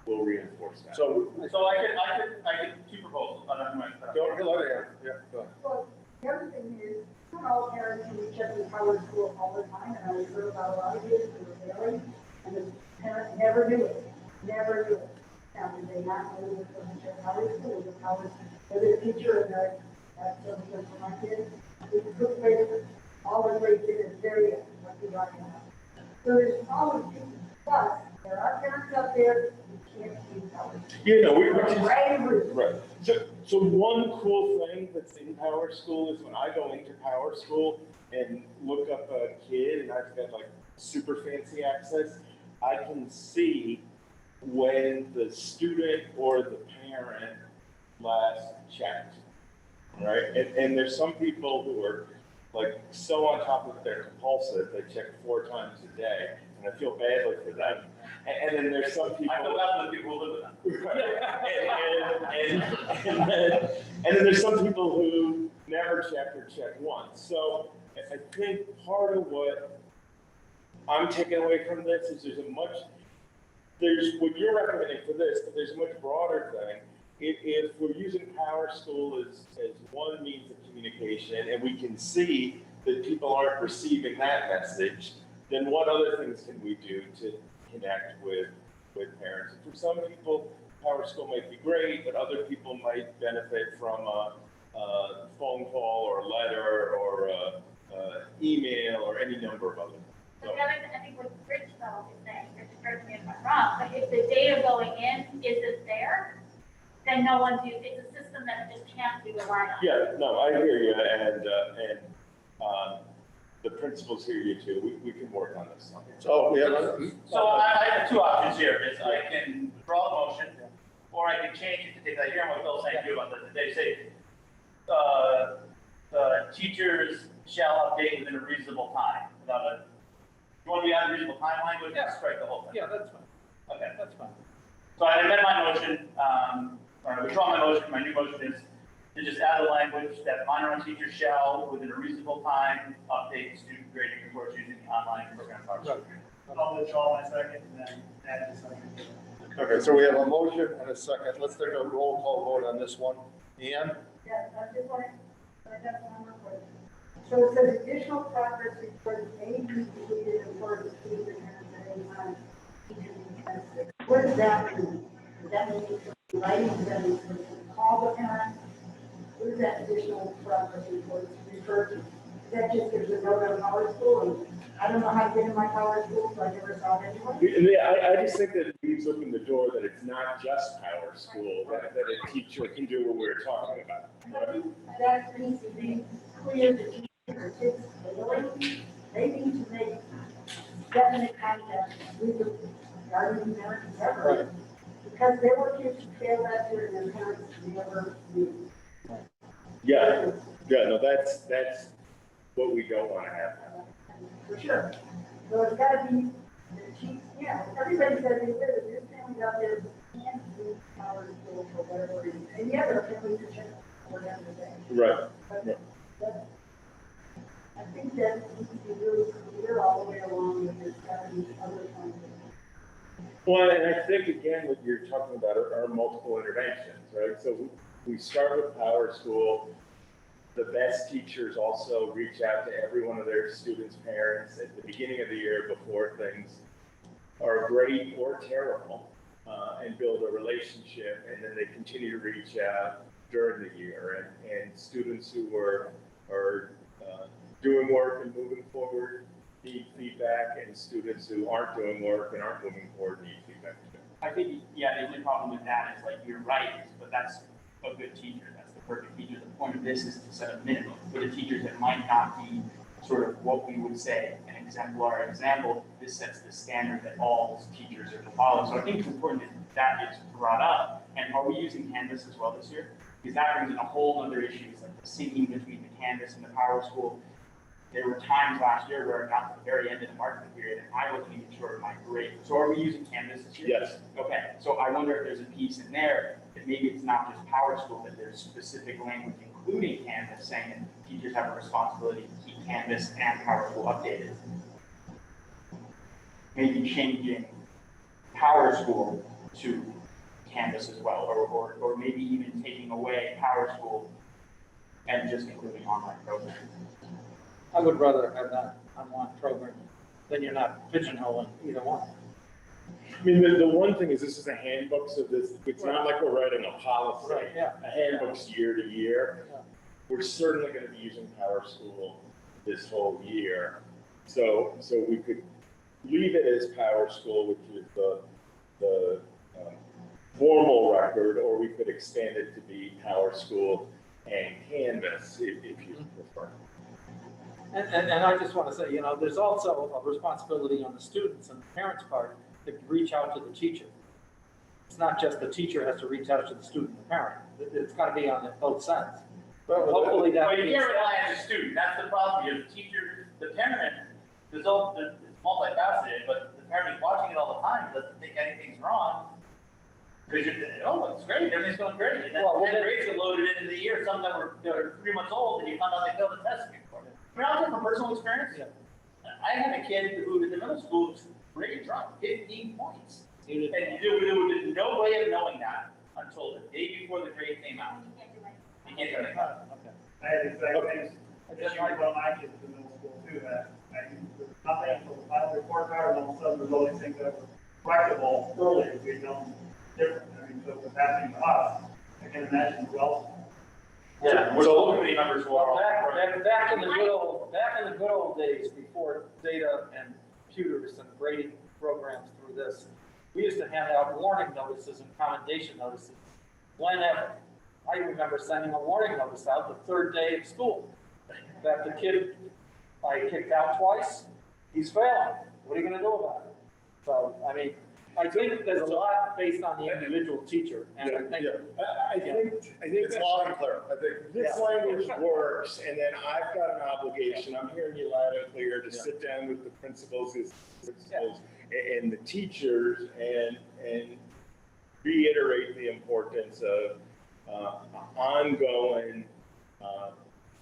Speaker 5: reinforce that.
Speaker 1: So,
Speaker 3: I could two proposals, but I'm going to.
Speaker 1: go ahead. Yeah, go ahead.
Speaker 10: Well, the other thing is, not all parents can check in Power School all the time, and I heard about a lot of kids who were failing, and the parents never knew it, never knew it. Now, did they not know it was going to check Power School, the Power, the teacher, and that's something for my kids. We took papers, all the grades in is very, like we talking about. So there's always, plus, there are parents out there who can't do Power.
Speaker 5: You know, we
Speaker 10: For
Speaker 5: just,
Speaker 10: a variety of reasons.
Speaker 5: right. So one cool thing that's in Power School is when I go into Power School and look up a kid and I've got like super fancy access, I can see when the student or the parent last checked, right? And there's some people who are like so on top of their compulsive, they check 4 times a day, and I feel badly for them. And then there's some people.
Speaker 3: I feel bad for the people who live with them.
Speaker 5: And then there's some people who never check or check once. So I think part of what I'm taking away from this is there's what you're recommending for this, but there's a much broader thing. If we're using Power School as one means of communication and we can see that people aren't receiving that message, then what other things can we do to connect with parents? And for some people, Power School might be great, but other people might benefit from a phone call or a letter or a email or any number of other things.
Speaker 2: So the other, I think what Rich though is saying, Rich, correct me if I'm wrong, but if the data going in isn't there, then no one do, it's a system that just can't be relied on.
Speaker 5: Yeah, no, I hear you, and the principals hear you too. We can work on this.
Speaker 1: So we have,
Speaker 3: So I have 2 options here, is I can withdraw the motion, or I can change it to take, I hear what Phil's saying too, on the, they say, the teachers shall update within a reasonable time, without a, you want to be on a reasonable time language,
Speaker 4: Yeah.
Speaker 3: strike the whole thing.
Speaker 4: Yeah, that's fine,
Speaker 3: Okay,
Speaker 4: that's fine.
Speaker 3: so I amend my motion, or withdraw my motion, my new motion is to just add the language that minor run teachers shall, within a reasonable time, update student grading reports using the online program.
Speaker 4: Right.
Speaker 6: I'll withdraw my second and then add the second.
Speaker 1: okay, so we have a motion and a second. Let's take a roll call vote on this one. Ian?
Speaker 10: Yeah, I just want to, I got one more question. So it says additional progress reports may be completed in order to keep the parents at any time. What does that mean? Does that mean writing, does that mean call the parent? What does that additional progress report refer to? Is that just there's a note on Power School? And I don't know how to get in my Power School, so I never saw it anyway.
Speaker 5: Yeah, I just think that it leaves open the door that it's not just Power School, that a teacher can do what we're talking about. Right?
Speaker 10: That needs to be clear to teachers or kids failing. They need to make definite contact with the guardian parent, whoever. Because there were kids who failed that year and their parents never knew.
Speaker 5: Yeah, no, that's what we don't want to have.
Speaker 10: For sure. So it's gotta be, everybody says they live, there's families out there who can't do Power School for whatever reason. And yeah, there are families who check for them today.
Speaker 5: Right.
Speaker 10: But that, I think that needs to be really clear all the way along with this, gotta be other kinds of.
Speaker 5: Well, and I think again, what you're talking about are multiple interventions, right? So we start with Power School. The best teachers also reach out to every one of their students' parents at the beginning of the year before things are great or terrible, and build a relationship, and then they continue to reach out during the year. And students who are doing work and moving forward need feedback, and students who aren't doing work and aren't moving forward need feedback too.
Speaker 9: I think, yeah, the only problem with that is like, you're right, but that's a good teacher, that's the perfect teacher. The point of this is to set a minimum for the teachers that might not be sort of what we would say an exemplar example. This sets the standard that all teachers are to follow. So I think it's important that that is brought up. And are we using Canvas as well this year? Because that brings in a whole other issue. It's like the syncing between the Canvas and the Power School. There were times last year where it got to the very end of the marketing period and I wasn't even sure of my grade. So are we using Canvas this year?
Speaker 5: Yes.
Speaker 9: Okay, so I wonder if there's a piece in there that maybe it's not just Power School, that there's specific language including Canvas saying that teachers have a responsibility to keep Canvas and Power School updated. Maybe changing Power School to Canvas as well, or maybe even taking away Power School and just including online programs.
Speaker 4: I would rather have that online program than you're not pigeonholing either one.
Speaker 5: I mean, the one thing is this is a handbook, so it's not like we're writing a policy.
Speaker 4: Right, yeah.
Speaker 5: A handbook's year to year.
Speaker 4: Yeah.
Speaker 5: We're certainly going to be using Power School this whole year. So we could leave it as Power School, which is the formal record, or we could expand it to be Power School and Canvas if you prefer.
Speaker 4: And I just want to say, there's also a responsibility on the students and the parents' part to reach out to the teacher. It's not just the teacher has to reach out to the student and the parent. It's got to be on both sides.
Speaker 1: Well,
Speaker 4: Hopefully that.
Speaker 3: But you can't rely on the student, that's the problem, you have the teacher, the parent, it's multifaceted, but the parent is watching it all the time, doesn't think anything's wrong. Because it's great, everything's going great, and then
Speaker 4: Well,
Speaker 3: 10 grades are loaded into the year, some that were 3 months old, and you found out they failed the test before. I mean, I'll tell you from personal experience,
Speaker 4: Yeah.
Speaker 3: I had a kid who in the middle school was grade drunk, 15 points. And there was no way of knowing that until the day before the grade came out.
Speaker 2: You can't do anything.
Speaker 3: You can't do anything.
Speaker 4: Okay.
Speaker 6: I had the exact same issue when my kids in middle school too, that there's nothing until the final report card, and all of a sudden there's all these things that were correctable early, we know different. I mean, so what's happening to us, I can imagine who else.
Speaker 3: Yeah, we're school committee members who are all.
Speaker 4: Back in the good old days, before data and computers and grading programs through this, we used to hand out warning notices and commendation notices whenever. I remember sending a warning notice out the third day of school that the kid I kicked out twice, he's failing. What are you going to do about it? So, I mean, I think there's a lot based on the individual teacher, and I think.
Speaker 5: I think
Speaker 1: It's
Speaker 5: that's
Speaker 1: loud and clear, I think.
Speaker 5: this language works, and then I've got an obligation, I'm hearing you loud and clear, to sit down with the principals and the teachers and reiterate the importance of ongoing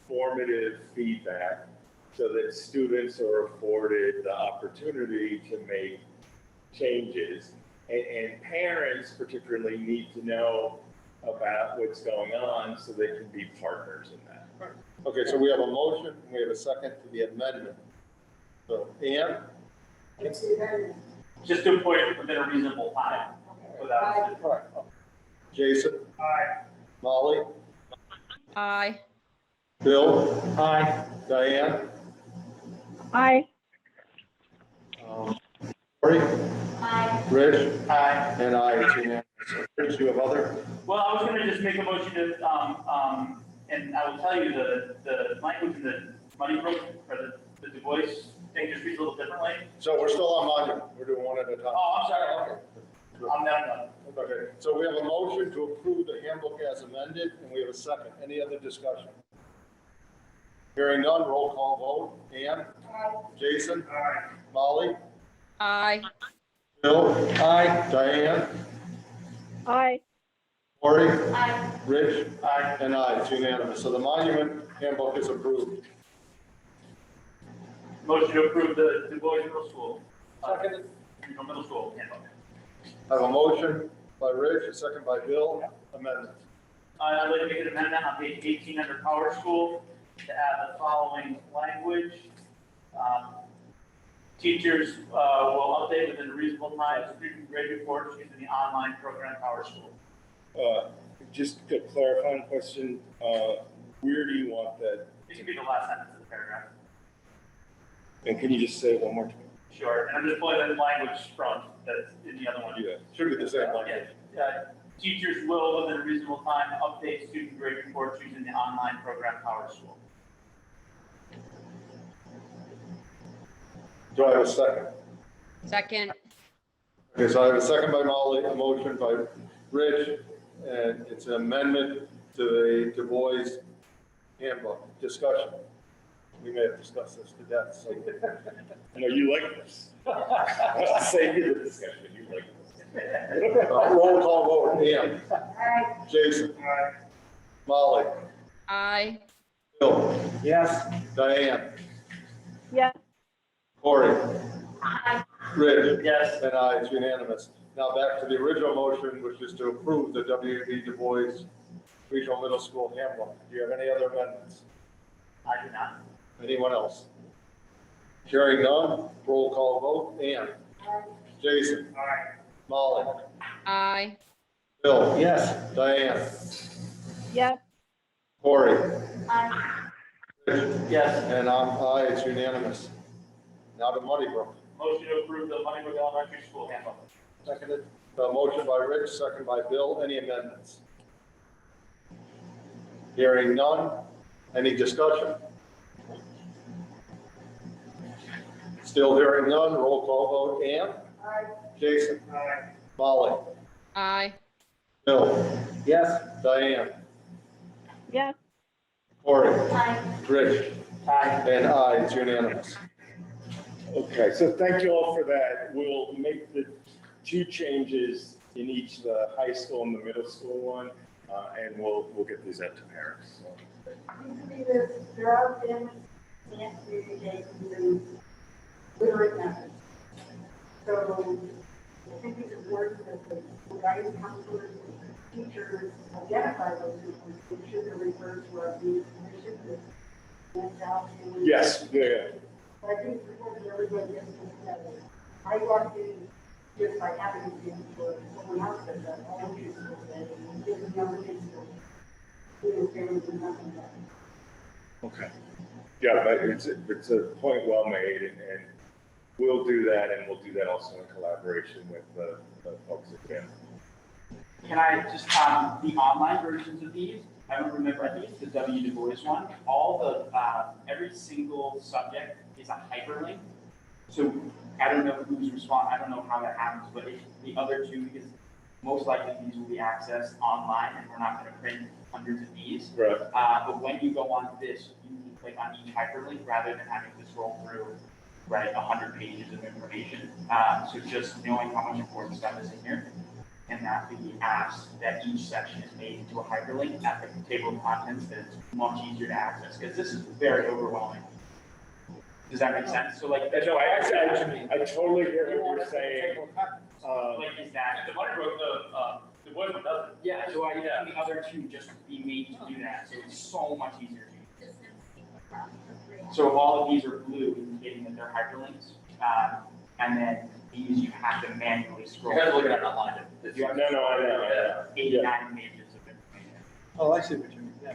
Speaker 5: formative feedback so that students are afforded the opportunity to make changes. And parents particularly need to know about what's going on so they can be partners in that.
Speaker 1: Okay, so we have a motion, and we have a second to the amendment. So, Ann,
Speaker 10: It's the amendment.
Speaker 3: Just to put it within a reasonable time without.
Speaker 1: Jason,
Speaker 6: Aye.
Speaker 1: Molly,
Speaker 7: Aye.
Speaker 1: Bill,
Speaker 4: Aye.
Speaker 1: Diane,
Speaker 11: Aye.
Speaker 1: Cory,
Speaker 2: Aye.
Speaker 1: Rich,
Speaker 3: Aye.
Speaker 1: and I, it's unanimous. Rich, you have other?
Speaker 3: Well, I was gonna just make a motion to, and I will tell you the language in the money book, or the Du Bois thing just reads a little differently.
Speaker 1: So we're still on monument, we're doing one at a time.
Speaker 3: Oh, I'm sorry, okay. I'm done.
Speaker 1: Okay, so we have a motion to approve the handbook as amended, and we have a second. Any other discussion? Hearing none, roll call vote. Ann? Jason?
Speaker 6: Aye.
Speaker 1: Molly?
Speaker 7: Aye.
Speaker 1: Bill?
Speaker 4: Aye.
Speaker 1: Diane?
Speaker 11: Aye.
Speaker 1: Cory?
Speaker 2: Aye.
Speaker 1: Rich? Aye. And I, it's unanimous. So the monument handbook is approved.
Speaker 3: Motion to approve the Du Bois Middle School.
Speaker 4: Seconded.
Speaker 3: Middle School handbook.
Speaker 1: I have a motion by Rich, a second by Bill. Amendment.
Speaker 3: I'd like to make an amendment on page 18 under Power School to add the following language. Teachers will update within a reasonable time student grade reports using the online program Power School.
Speaker 5: Just a clarifying question, where do you want that?
Speaker 3: It should be the last sentence of the paragraph.
Speaker 5: And can you just say it one more time?
Speaker 3: Sure, and I'm just pulling the language from that's in the other one.
Speaker 5: Yeah.
Speaker 1: Should be the same one.
Speaker 3: Yeah. Teachers will, within a reasonable time, update student grade reports using the online program Power School.
Speaker 1: Do I have a second?
Speaker 11: Second.
Speaker 1: Okay, so I have a second by Molly, a motion by Rich, and it's an amendment to the Du Bois handbook. Discussion. We may have discussed this to death, so.
Speaker 5: I know you like this. I'll save you the discussion, you like this.
Speaker 1: Roll call vote. Ann?
Speaker 10: Aye.
Speaker 1: Jason?
Speaker 6: Aye.
Speaker 1: Molly?
Speaker 11: Aye.
Speaker 1: Bill?
Speaker 4: Yes.
Speaker 1: Diane?
Speaker 11: Yes.
Speaker 1: Cory?
Speaker 2: Aye.
Speaker 1: Rich?
Speaker 3: Yes.
Speaker 1: And I, it's unanimous. Now back to the original motion, which is to approve the W.B. Du Bois Regional Middle School handbook. Do you have any other amendments?
Speaker 3: I do not.
Speaker 1: Anyone else? Hearing none, roll call vote. Ann? Jason?
Speaker 6: Aye.
Speaker 1: Molly?
Speaker 11: Aye.
Speaker 1: Bill?
Speaker 4: Yes.
Speaker 1: Diane?
Speaker 11: Yes.
Speaker 1: Cory?
Speaker 2: Aye.
Speaker 1: Rich?
Speaker 3: Yes.
Speaker 1: And I'm aye, it's unanimous. Now to Moneybrook.
Speaker 3: Motion to approve the Moneybrook Elementary School handbook.
Speaker 4: Seconded.
Speaker 1: A motion by Rich, second by Bill. Any amendments? Hearing none. Any discussion? Still hearing none. Roll call vote. Ann?
Speaker 10: Aye.
Speaker 1: Jason? Molly?
Speaker 11: Aye.
Speaker 1: Bill?
Speaker 4: Yes.
Speaker 1: Diane?
Speaker 11: Yes.
Speaker 1: Corey?
Speaker 2: Aye.
Speaker 1: Rich?
Speaker 4: Aye.
Speaker 1: And aye, it's unanimous.
Speaker 5: Okay, so thank you all for that. We'll make the 2 changes in each, the high school and the middle school one, and we'll get these out to parents.
Speaker 10: Seems to me that there are families who can't communicate using literate methods. So I think it's important that the guidance counselors, teachers identify those people, they should refer to our community commission and out.
Speaker 5: Yes, yeah.
Speaker 10: But I think it's important that everybody gets this together. I walked in just by having to for someone else that elementary school today, and gives the elementary school. Students, families, and nothing but.
Speaker 5: Okay. Yeah, but it's a point well made, and we'll do that, and we'll do that also in collaboration with the folks at BIM.
Speaker 9: Can I just, the online versions of these, I don't remember, I think it's the W. Du Bois one, all the, every single subject is a hyperlink. So I don't know who's I don't know how that happens, but if the other 2, because most likely these will be accessed online and we're not gonna print hundreds of these.
Speaker 5: Right.
Speaker 9: But when you go on this, you can click on each hyperlink rather than having to scroll through, right, 100 pages of information. So just knowing how much important stuff is in here, and that we ask that each section is made into a hyperlink at the table of contents that it's much easier to access, because this is very overwhelming. Does that make sense? So like,
Speaker 5: No, I totally get what you're saying.
Speaker 9: like is that
Speaker 3: The one who wrote the one who doesn't.
Speaker 9: yeah? So I think the other 2 just be made to do that, so it's so much easier to use. So if all of these are blue, indicating that they're hyperlinks, and then these you have to manually scroll.
Speaker 3: You guys look at it online.
Speaker 9: You have
Speaker 5: No, I know.
Speaker 9: 89 pages of information.
Speaker 4: Oh, I see what you mean, yeah.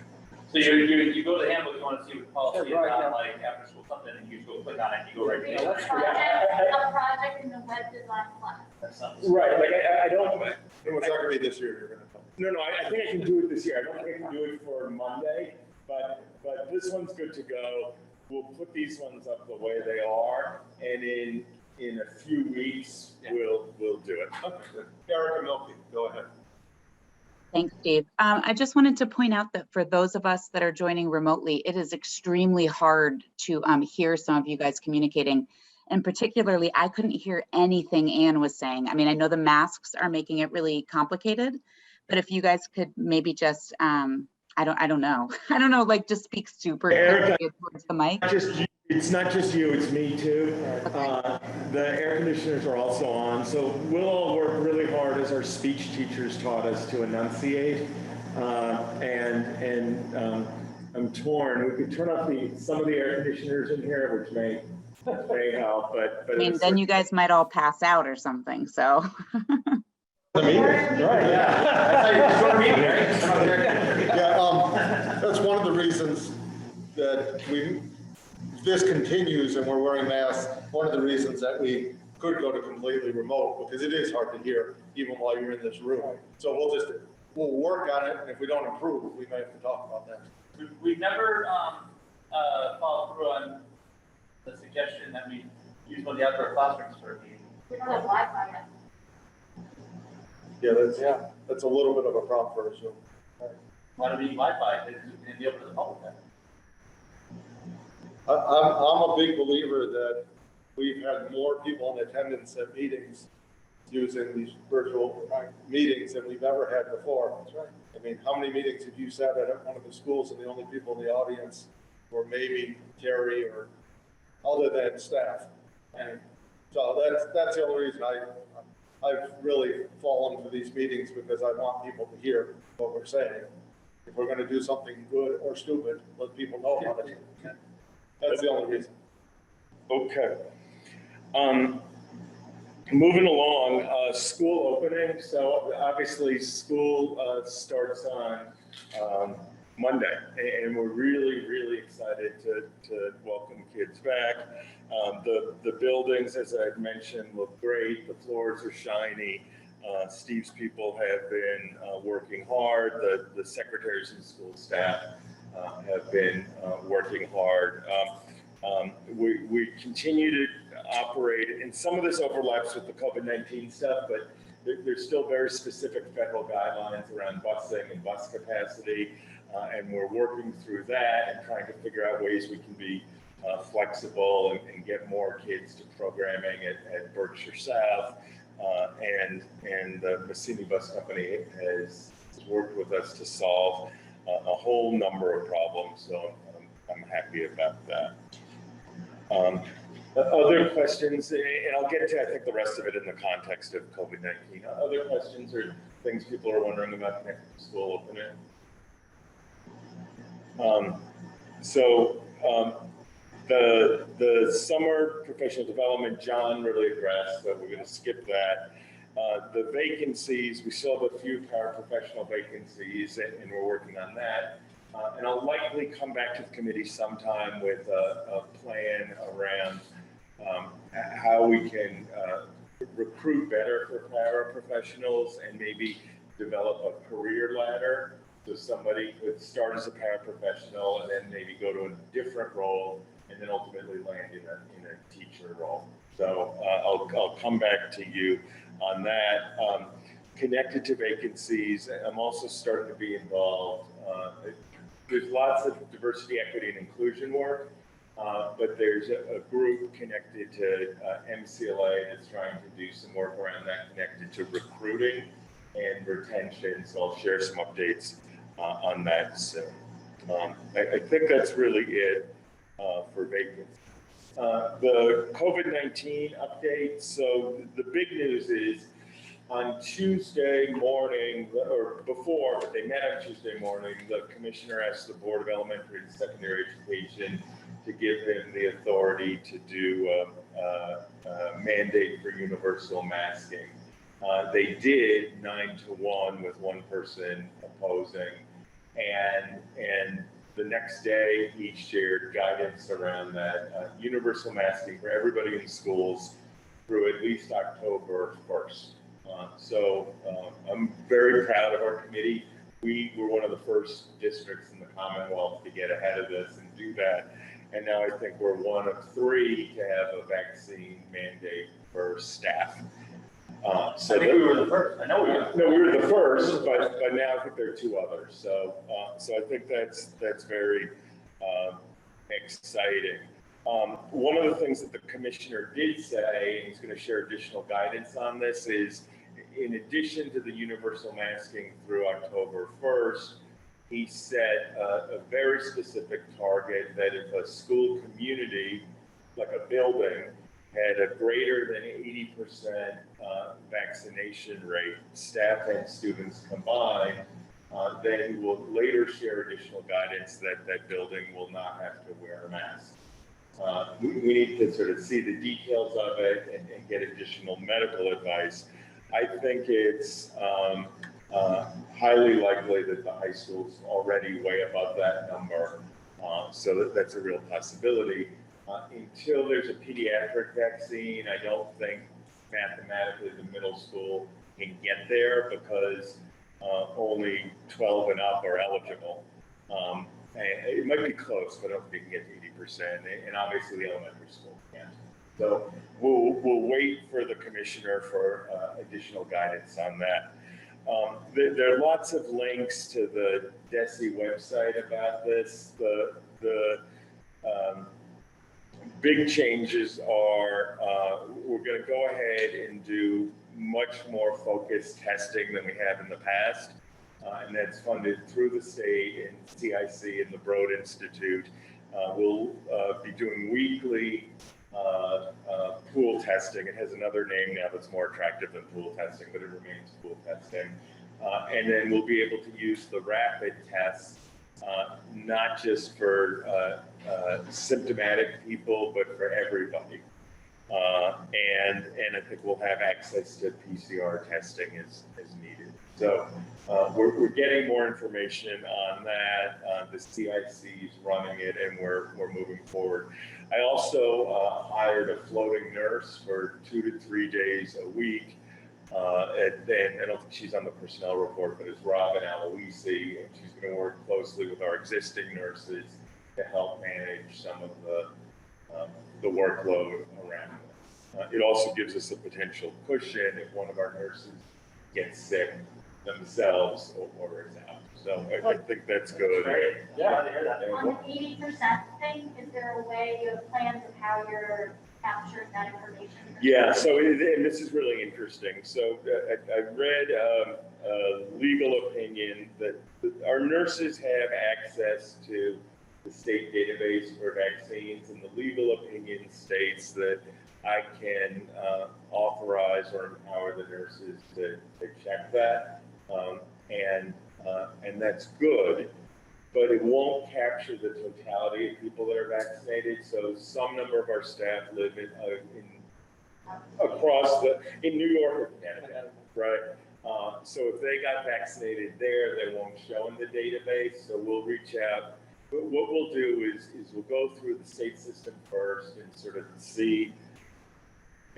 Speaker 3: So you go to the handbook, you want to see what policy is
Speaker 4: Yeah, right,
Speaker 3: on,
Speaker 4: yeah.
Speaker 3: like after school something, and you just go click on it, and you go right
Speaker 4: Yeah,
Speaker 3: there.
Speaker 4: that's
Speaker 2: A project in the web design class.
Speaker 3: That sounds.
Speaker 5: Right, like I don't,
Speaker 1: It's not gonna be this year, you're gonna tell me.
Speaker 5: no, I think I can do it this year. I don't think I can do it for Monday, but this one's good to go. We'll put these ones up the way they are, and in a few weeks, we'll do it.
Speaker 1: Okay, good. Erica Milky, go ahead.
Speaker 12: Thanks, Steve. I just wanted to point out that for those of us that are joining remotely, it is extremely hard to hear some of you guys communicating. And particularly, I couldn't hear anything Ann was saying. I mean, I know the masks are making it really complicated, but if you guys could maybe just, I don't know, like just speak super
Speaker 5: Erica,
Speaker 12: clearly towards the mic.
Speaker 5: It's not just you, it's me too. The air conditioners are also on, so we'll all work really hard as our speech teachers taught us to enunciate. And I'm torn. We could turn off some of the air conditioners in here, which may help, but.
Speaker 12: I mean, then you guys might all pass out or something, so.
Speaker 1: The meeting,
Speaker 5: Right, yeah.
Speaker 3: That's how you start a meeting, right?
Speaker 1: Yeah, that's one of the reasons that if this continues and we're wearing masks, one of the reasons that we could go to completely remote, because it is hard to hear even while you're in this room. So we'll work on it, and if we don't improve, we may have to talk about that.
Speaker 3: We've never followed through on the suggestion that we use one of the outdoor classrooms for a meeting.
Speaker 2: We don't have Wi-Fi yet.
Speaker 1: Yeah, that's a little bit of a problem for us. So.
Speaker 3: Why don't we use Wi-Fi and be open to the public then?
Speaker 1: I'm a big believer that we've had more people in attendance at meetings using these virtual meetings than we've ever had before. That's right. I mean, how many meetings have you sat at one of the schools and the only people in the audience were maybe Terry or other than staff? And so that's the only reason I've really fallen for these meetings, because I want people to hear what we're saying. If we're going to do something good or stupid, let people know about it. That's the only reason.
Speaker 5: Okay. Moving along, school opening. So obviously school starts on Monday, and we're really, really excited to welcome kids back. The buildings, as I mentioned, look great. The floors are shiny. Steve's people have been working hard. The secretaries and school staff have been working hard. We continue to operate, and some of this overlaps with the COVID-19 stuff, but there's still very specific federal guidelines around busing and bus capacity, and we're working through that and trying to figure out ways we can be flexible and get more kids to programming at Berkshire South. And the Massini Bus Company has worked with us to solve a whole number of problems, so I'm happy about that. Other questions, and I'll get to, I think, the rest of it in the context of COVID-19. Other questions or things people are wondering about connected to school opening? The summer professional development, John really addressed, but we're going to skip that. The vacancies, we still have a few paraprofessional vacancies, and we're working on that. And I'll likely come back to the committee sometime with a plan around how we can recruit better for paraprofessionals and maybe develop a career ladder. So somebody could start as a paraprofessional and then maybe go to a different role and then ultimately land in a teacher role. So I'll come back to you on that. Connected to vacancies, I'm also starting to be involved. There's lots of diversity, equity, and inclusion work, but there's a group connected to MCLA that's trying to do some work around that connected to recruiting and retention. So I'll share some updates on that soon. I think that's really it for vacancies. The COVID-19 update. So the big news is on Tuesday morning, or before, but they met on Tuesday morning, the commissioner asked the Board of Elementary and Secondary Education to give him the authority to do a mandate for universal masking. They did 9-1 with one person opposing, and the next day he shared guidance around that universal masking for everybody in schools through at least October 1st. I'm very proud of our committee. We were one of the first districts in the Commonwealth to get ahead of this and do that. And now I think we're one of 3 to have a vaccine mandate for staff.
Speaker 3: I think we were the first. I know we were.
Speaker 5: No, we were the first, but now I think there are 2 others. So I think that's very exciting. One of the things that the commissioner did say, and he's going to share additional guidance on this, is in addition to the universal masking through October 1st, he set a very specific target that if a school community, like a building, had a greater than 80% vaccination rate, staff and students combined, then he will later share additional guidance that that building will not have to wear a mask. We need to sort of see the details of it and get additional medical advice. I think it's highly likely that the high school's already way above that number, so that's a real possibility. Until there's a pediatric vaccine, I don't think mathematically the middle school can get there because only 12 and up are eligible. And it might be close, but I don't think they can get to 80%, and obviously the elementary school can't. So we'll wait for the commissioner for additional guidance on that. There are lots of links to the DESE website about this. The big changes are we're going to go ahead and do much more focused testing than we have in the past. And that's funded through the state and CIC and the Broad Institute. We'll be doing weekly pool testing. It has another name now that's more attractive than pool testing, but it remains pool testing. And then we'll be able to use the rapid tests, not just for symptomatic people, but for everybody. And I think we'll have access to PCR testing as needed. So we're getting more information on that. The CIC is running it, and we're moving forward. I also hired a floating nurse for 2 to 3 days a week And I don't think she's on the personnel report, but it's Robin Aloisi, and she's going to work closely with our existing nurses to help manage some of the workload around it. It also gives us a potential cushion if one of our nurses gets sick themselves or is out. So I think that's good.
Speaker 3: Great. Glad to hear that.
Speaker 2: On the 80% thing, is there a way you have plans of how you're capturing that information?
Speaker 5: Yeah, so and this is really interesting. So I read a legal opinion that our nurses have access to the state database for vaccines, and the legal opinion states that I can authorize or empower the nurses to check that, and that's good. But it won't capture the totality of people that are vaccinated. So some number of our staff live in New York or Connecticut, right? So if they got vaccinated there, they won't show in the database. So we'll reach out. But what we'll do is we'll go through the state system first and sort of see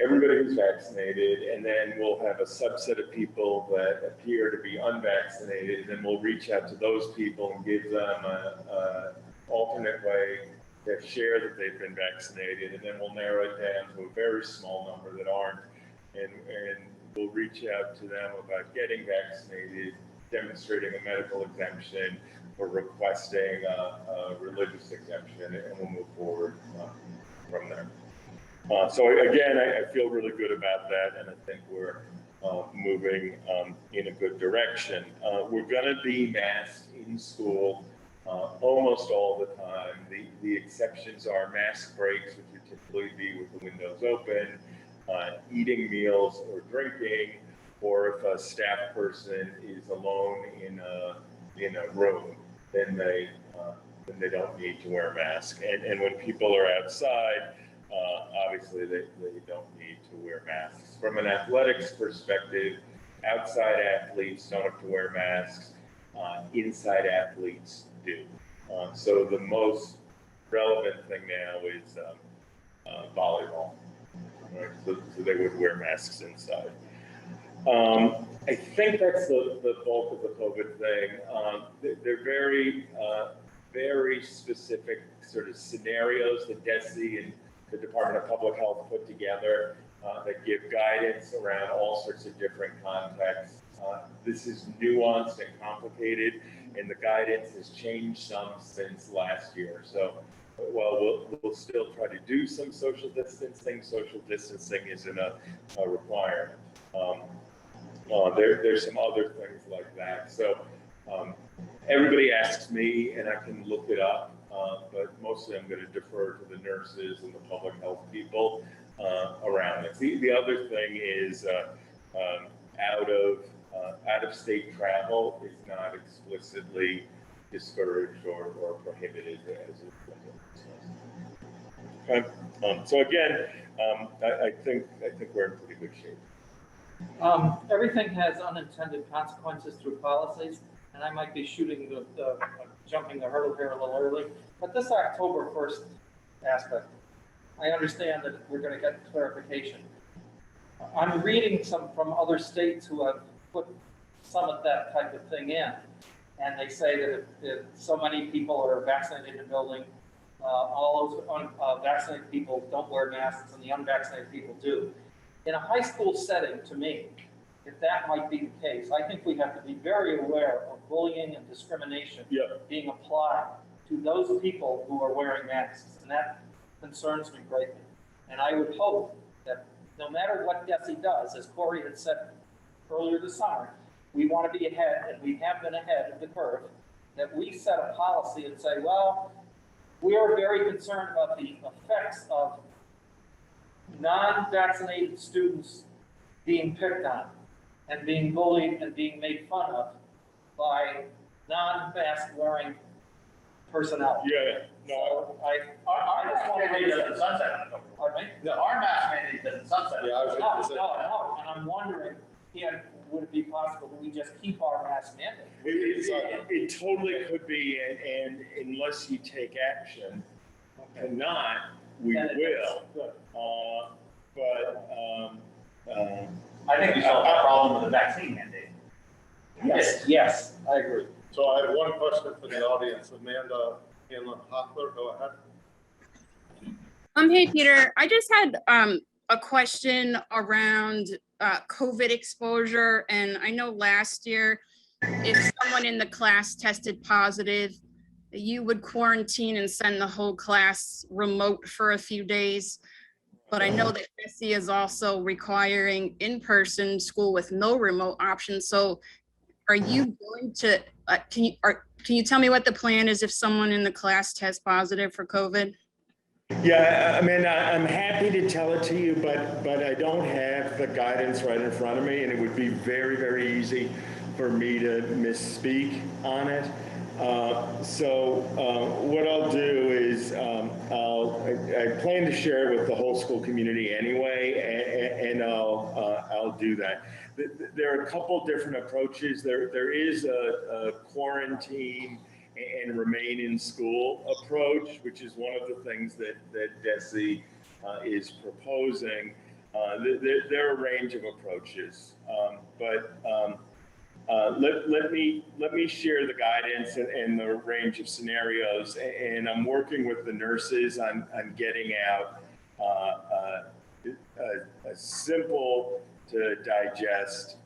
Speaker 5: everybody who's vaccinated, and then we'll have a subset of people that appear to be unvaccinated, and then we'll reach out to those people and give them an alternate way to share that they've been vaccinated, and then we'll narrow it down to a very small number that aren't, and we'll reach out to them about getting vaccinated, demonstrating a medical exemption, or requesting a religious exemption, and we'll move forward from there. So again, I feel really good about that, and I think we're moving in a good direction. We're going to be masked in school almost all the time. The exceptions are mask breaks, which would typically be with the windows open, eating meals or drinking, or if a staff person is alone in a room, then they don't need to wear a mask. And when people are outside, obviously they don't need to wear masks. From an athletics perspective, outside athletes don't have to wear masks. Inside athletes do. So the most relevant thing now is volleyball. Right? So they would wear masks inside. I think that's the bulk of the COVID thing. They're very specific sort of scenarios that DESE and the Department of Public Health put together that give guidance around all sorts of different contexts. This is nuanced and complicated, and the guidance has changed some since last year. So while we'll still try to do some social distancing isn't a requirement. There's some other things like that. So everybody asks me, and I can look it up, but mostly I'm going to defer to the nurses and the public health people around this. The other thing is out-of-state travel is not explicitly discouraged or prohibited as okay. So again, I think we're in pretty good shape.
Speaker 4: Everything has unintended consequences through policies, and I might be jumping the hurdle here a little early, but this October 1st aspect, I understand that we're going to get clarification. I'm reading some from other states who have put some of that type of thing in, and they say that if so many people are vaccinated in the building, all those vaccinated people don't wear masks and the unvaccinated people do. In a high school setting, to me, if that might be the case, I think we have to be very aware of bullying and discrimination being applied to those people who are wearing masks, and that concerns me greatly. And I would hope that no matter what DESE does, as Corey had said earlier this summer, we want to be ahead, and we have been ahead of the curve, that we set a policy and say, well, we are very concerned about the effects of non-vaccinated students being picked on and being bullied and being made fun of by non-mask wearing personnel.
Speaker 5: Yeah, no.
Speaker 4: So I just want to raise
Speaker 3: doesn't sunset on October.
Speaker 4: Pardon me?
Speaker 3: No, our mask mandate doesn't sunset.
Speaker 1: Yeah, I was going to say.
Speaker 4: No, and I'm wondering, would it be possible that we just keep our mask mandate?
Speaker 5: It totally could be, and unless you take action, and not, we will.
Speaker 3: I think we solved that problem with the vaccine mandate.
Speaker 4: Yes, I agree.
Speaker 1: So I have one question for the audience. Amanda Hanlon Hockler, go ahead.
Speaker 11: Hey, Peter, I just had a question around COVID exposure. And I know last year, if someone in the class tested positive, you would quarantine and send the whole class remote for a few days. But I know that SC is also requiring in-person school with no remote option. So are you going to, can you tell me what the plan is if someone in the class tests positive for COVID?
Speaker 5: Yeah, I mean, I'm happy to tell it to you, but I don't have the guidance right in front of me, and it would be very, very easy for me to misspeak on it. So what I'll do is I plan to share it with the whole school community anyway, and I'll do that. There are a couple different approaches. There is a quarantine and remain in school approach, which is one of the things that DESE is proposing. There are a range of approaches, but let me share the guidance and the range of scenarios. And I'm working with the nurses on getting out a simple to digest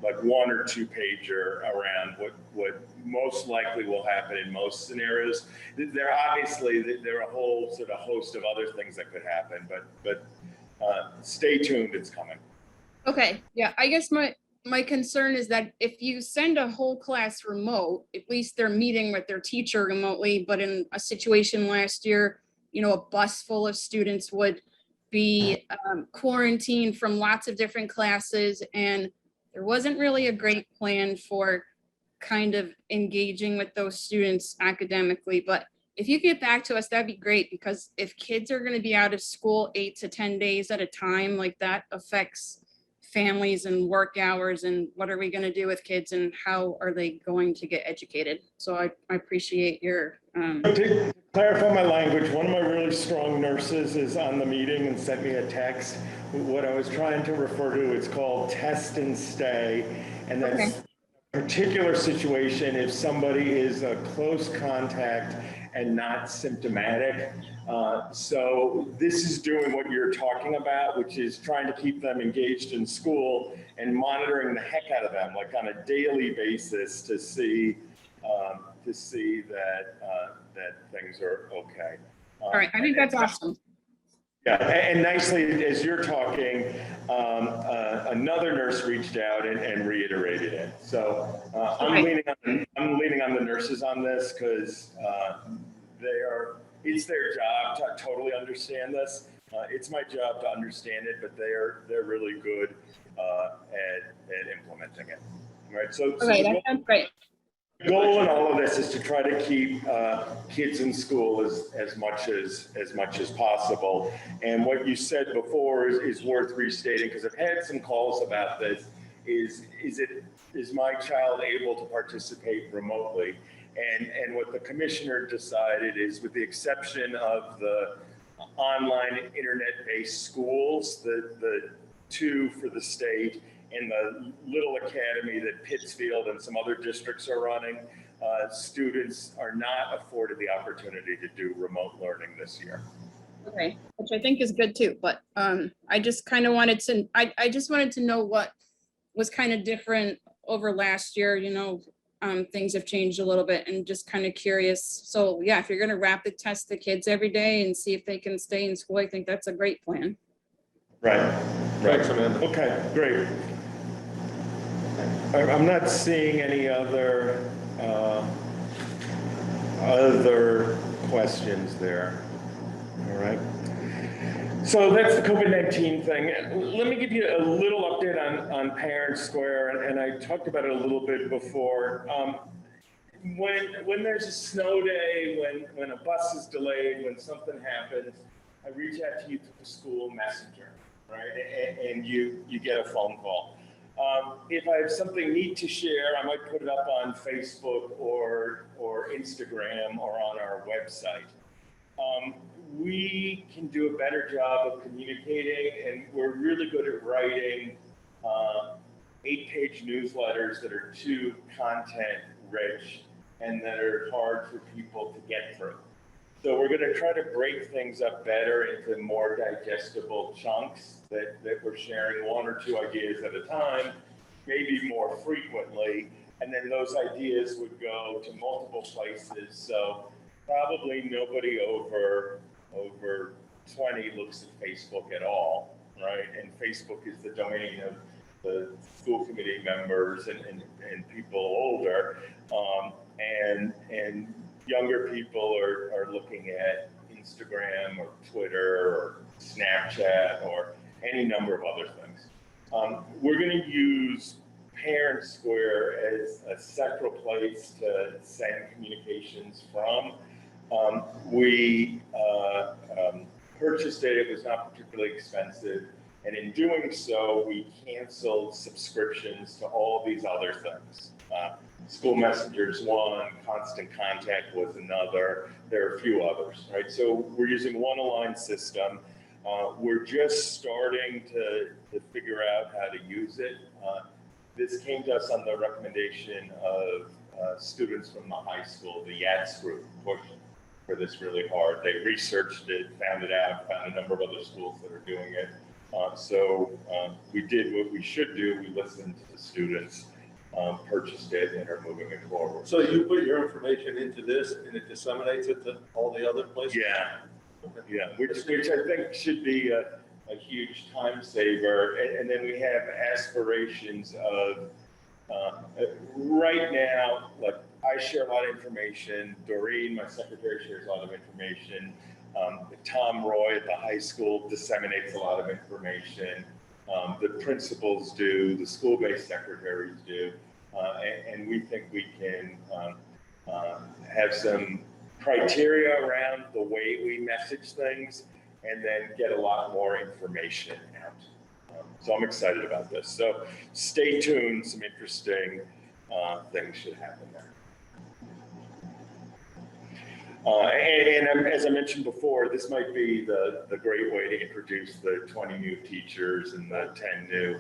Speaker 5: like 1 or 2 pager around what most likely will happen in most scenarios. There are a whole sort of host of other things that could happen, but stay tuned, it's coming.
Speaker 11: Okay, yeah, I guess my concern is that if you send a whole class remote, at least they're meeting with their teacher remotely, but in a situation last year, you know, a bus full of students would be quarantined from lots of different classes, and there wasn't really a great plan for kind of engaging with those students academically. But if you get back to us, that'd be great, because if kids are going to be out of school 8 to 10 days at a time, like that affects families and work hours, and what are we going to do with kids and how are they going to get educated? So I appreciate your
Speaker 5: To clarify my language, one of my really strong nurses is on the meeting and sent me a text. What I was trying to refer to is called test and stay, and that's a particular situation if somebody is a close contact and not symptomatic. So this is doing what you're talking about, which is trying to keep them engaged in school and monitoring the heck out of them, like on a daily basis, to see that things are okay.
Speaker 11: all right, I think that's awesome.
Speaker 5: Yeah, and nicely, as you're talking, another nurse reached out and reiterated it. So I'm leaning on the nurses on this, because it's their job to totally understand this. It's my job to understand it, but they're really good at implementing it. Right. So
Speaker 11: That sounds great.
Speaker 5: the goal in all of this is to try to keep kids in school as much as possible. And what you said before is worth restating, because I've had some calls about this. Is my child able to participate remotely? And what the commissioner decided is, with the exception of the online internet-based schools, the 2 for the state, and the little academy that Pittsfield and some other districts are running, students are not afforded the opportunity to do remote learning this year.
Speaker 11: Okay, which I think is good too, but I just kind of wanted to, I just wanted to know what was kind of different over last year. You know, things have changed a little bit, and just kind of curious. So yeah, if you're going to rapid test the kids every day and see if they can stay in school, I think that's a great plan.
Speaker 5: Right.
Speaker 1: Thanks, Amanda.
Speaker 5: Okay, great. I'm not seeing any other questions there. All right. So that's the COVID-19 thing. Let me give you a little update on Parent Square, and I talked about it a little bit before. When there's a snow day, when a bus is delayed, when something happens, I reach out to you through the school messenger, right? And you get a phone call. If I have something neat to share, I might put it up on Facebook or Instagram or on our website. we can do a better job of communicating, and we're really good at writing 8-page newsletters that are too content rich and that are hard for people to get through. So we're going to try to break things up better into more digestible chunks that we're sharing 1 or 2 ideas at a time, maybe more frequently, and then those ideas would go to multiple places. So probably nobody over 20 looks at Facebook at all, right? And Facebook is the domain of the school committee members and people older, and younger people are looking at Instagram or Twitter or Snapchat or any number of other things. We're going to use Parent Square as a central place to send communications from. We purchased it. It was not particularly expensive. And in doing so, we canceled subscriptions to all these other things. School Messenger's one, Constant Contact was another. There are a few others, right? So we're using one aligned system. We're just starting to figure out how to use it. This came to us on the recommendation of students from the high school. The YATS group pushed for this really hard. They researched it, found it out, found a number of other schools that are doing it. So we did what we should do. We listened to the students, purchased it, and are moving it forward.
Speaker 1: So you put your information into this and it disseminates it to all the other places?
Speaker 5: Yeah, yeah, which I think should be a huge time saver. And then we have aspirations of, right now, like I share a lot of information. Doreen, my secretary, shares a lot of information. Tom Roy at the high school disseminates a lot of information. The principals do, the school-based secretaries do, and we think we can have some criteria around the way we message things and then get a lot more information out. So I'm excited about this. So stay tuned, some interesting things should happen there. And as I mentioned before, this might be the great way to introduce the 20 new teachers and the 10 new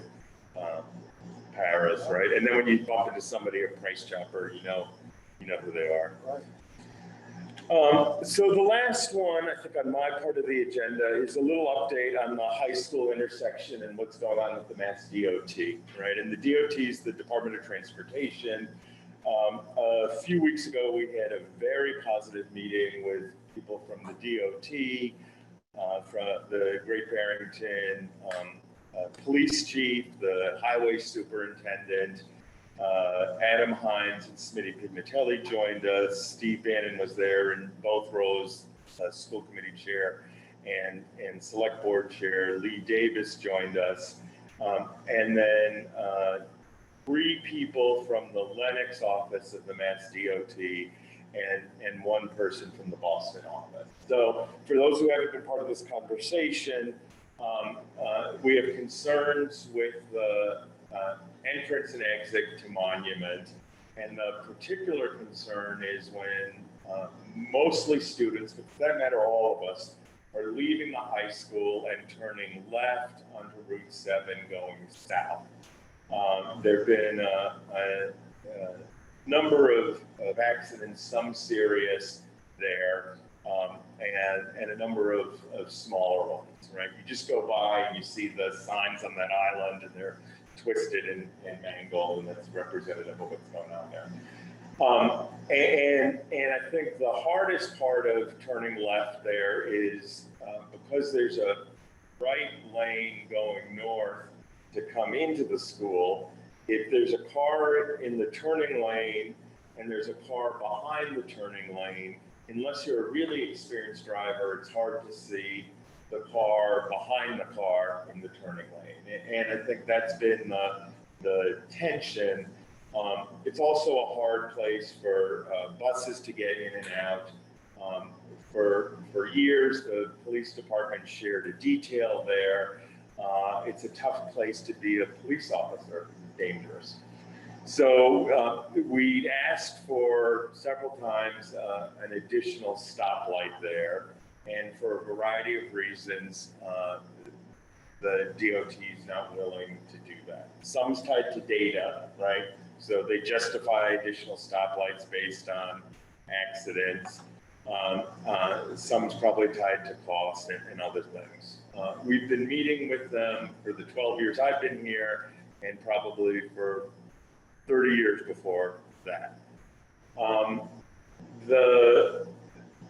Speaker 5: paras, right? And then when you bump into somebody at Price Chopper, you know who they are. So the last one, I think on my part of the agenda, is a little update on the high school intersection and what's going on with the Mass DOT, right? And the DOT is the Department of Transportation. A few weeks ago, we had a very positive meeting with people from the DOT, from the Great Barrington Police Chief, the Highway Superintendent, Adam Hines and Smitty Pignatelli joined us. Steve Bannon was there in both roles, school committee chair and select board chair. Lee Davis joined us. And then 3 people from the Lenox office of the Mass DOT and 1 person from the Boston office. So for those who haven't been part of this conversation, we have concerns with the entrance and exit to Monument. And the particular concern is when mostly students, but for that matter, all of us, are leaving the high school and turning left onto Route 7 going south. There have been a number of accidents, some serious there, and a number of smaller ones, right? You just go by and you see the signs on that island and they're twisted and mangled, and that's representative of what's going on there. And I think the hardest part of turning left there is because there's a right lane going north to come into the school. If there's a car in the turning lane and there's a car behind the turning lane, unless you're a really experienced driver, it's hard to see the car behind the car in the turning lane. And I think that's been the tension. It's also a hard place for buses to get in and out. For years, the police department shared a detail there. It's a tough place to be a police officer, dangerous. So we asked for several times an additional stoplight there. And for a variety of reasons, the DOT is not willing to do that. Some's tied to data, right? So they justify additional stoplights based on accidents. Some's probably tied to cost and other things. We've been meeting with them for the 12 years I've been here, and probably for 30 years before that. The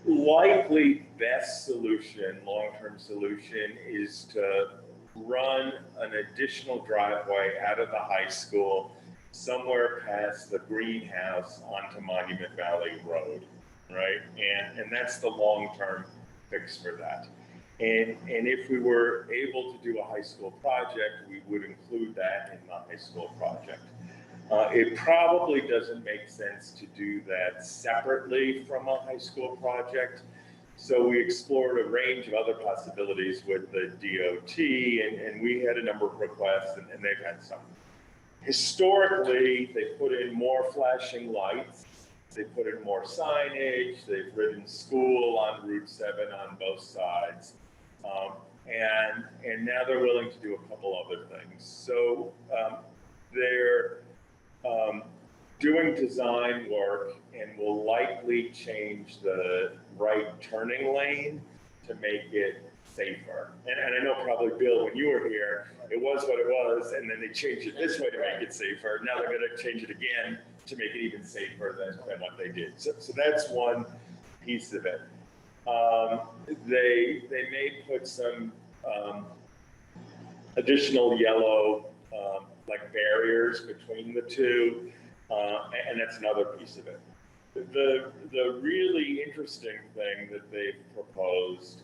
Speaker 5: likely best solution, long-term solution, is to run an additional driveway out of the high school somewhere past the greenhouse onto Monument Valley Road, right? And that's the long-term fix for that. And if we were able to do a high school project, we would include that in the high school project. It probably doesn't make sense to do that separately from a high school project. So we explored a range of other possibilities with the DOT, and we had a number of requests, and they've had some. Historically, they put in more flashing lights, they put in more signage, they've written school on Route 7 on both sides. And now they're willing to do a couple other things. So they're doing design work and will likely change the right turning lane to make it safer. And I know probably, Bill, when you were here, it was what it was, and then they changed it this way to make it safer. Now they're gonna change it again to make it even safer than what they did. So that's one piece of it. They may put some additional yellow like barriers between the two, and that's another piece of it. The really interesting thing that they've proposed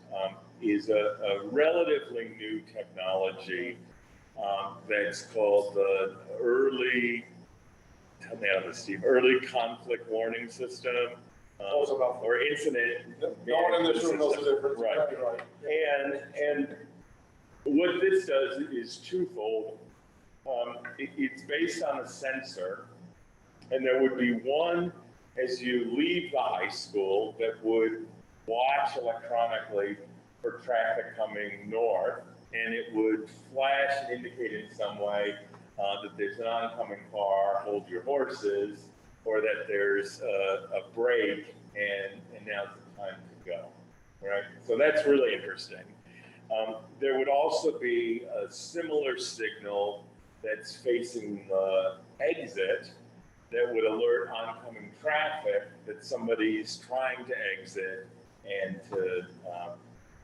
Speaker 5: is a relatively new technology that's called the early conflict warning system. Or incident.
Speaker 1: No one in this room knows the difference.
Speaker 5: Right. And what this does is twofold. It's based on a sensor, and there would be one as you leave the high school that would watch electronically for traffic coming north, and it would flash and indicate in some way that there's an oncoming car, hold your horses, or that there's a break and now's the time to go, right? So that's really interesting. There would also be a similar signal that's facing the exit that would alert oncoming traffic that somebody's trying to exit and to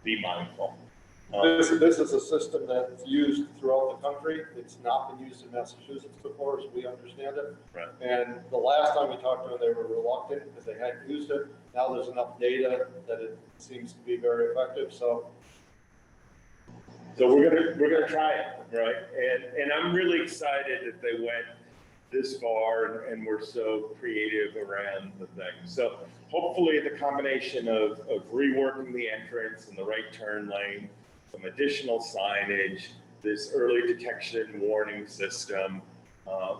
Speaker 5: be mindful.
Speaker 1: This is a system that's used throughout the country. It's not been used in Massachusetts before, as we understand it.
Speaker 5: Right.
Speaker 1: And the last time we talked to them, they were reluctant because they hadn't used it. Now there's enough data that it seems to be very effective. So
Speaker 5: we're gonna try it, right? And I'm really excited that they went this far and we're so creative around the thing. So hopefully the combination of reworking the entrance and the right turn lane, some additional signage, this early detection warning system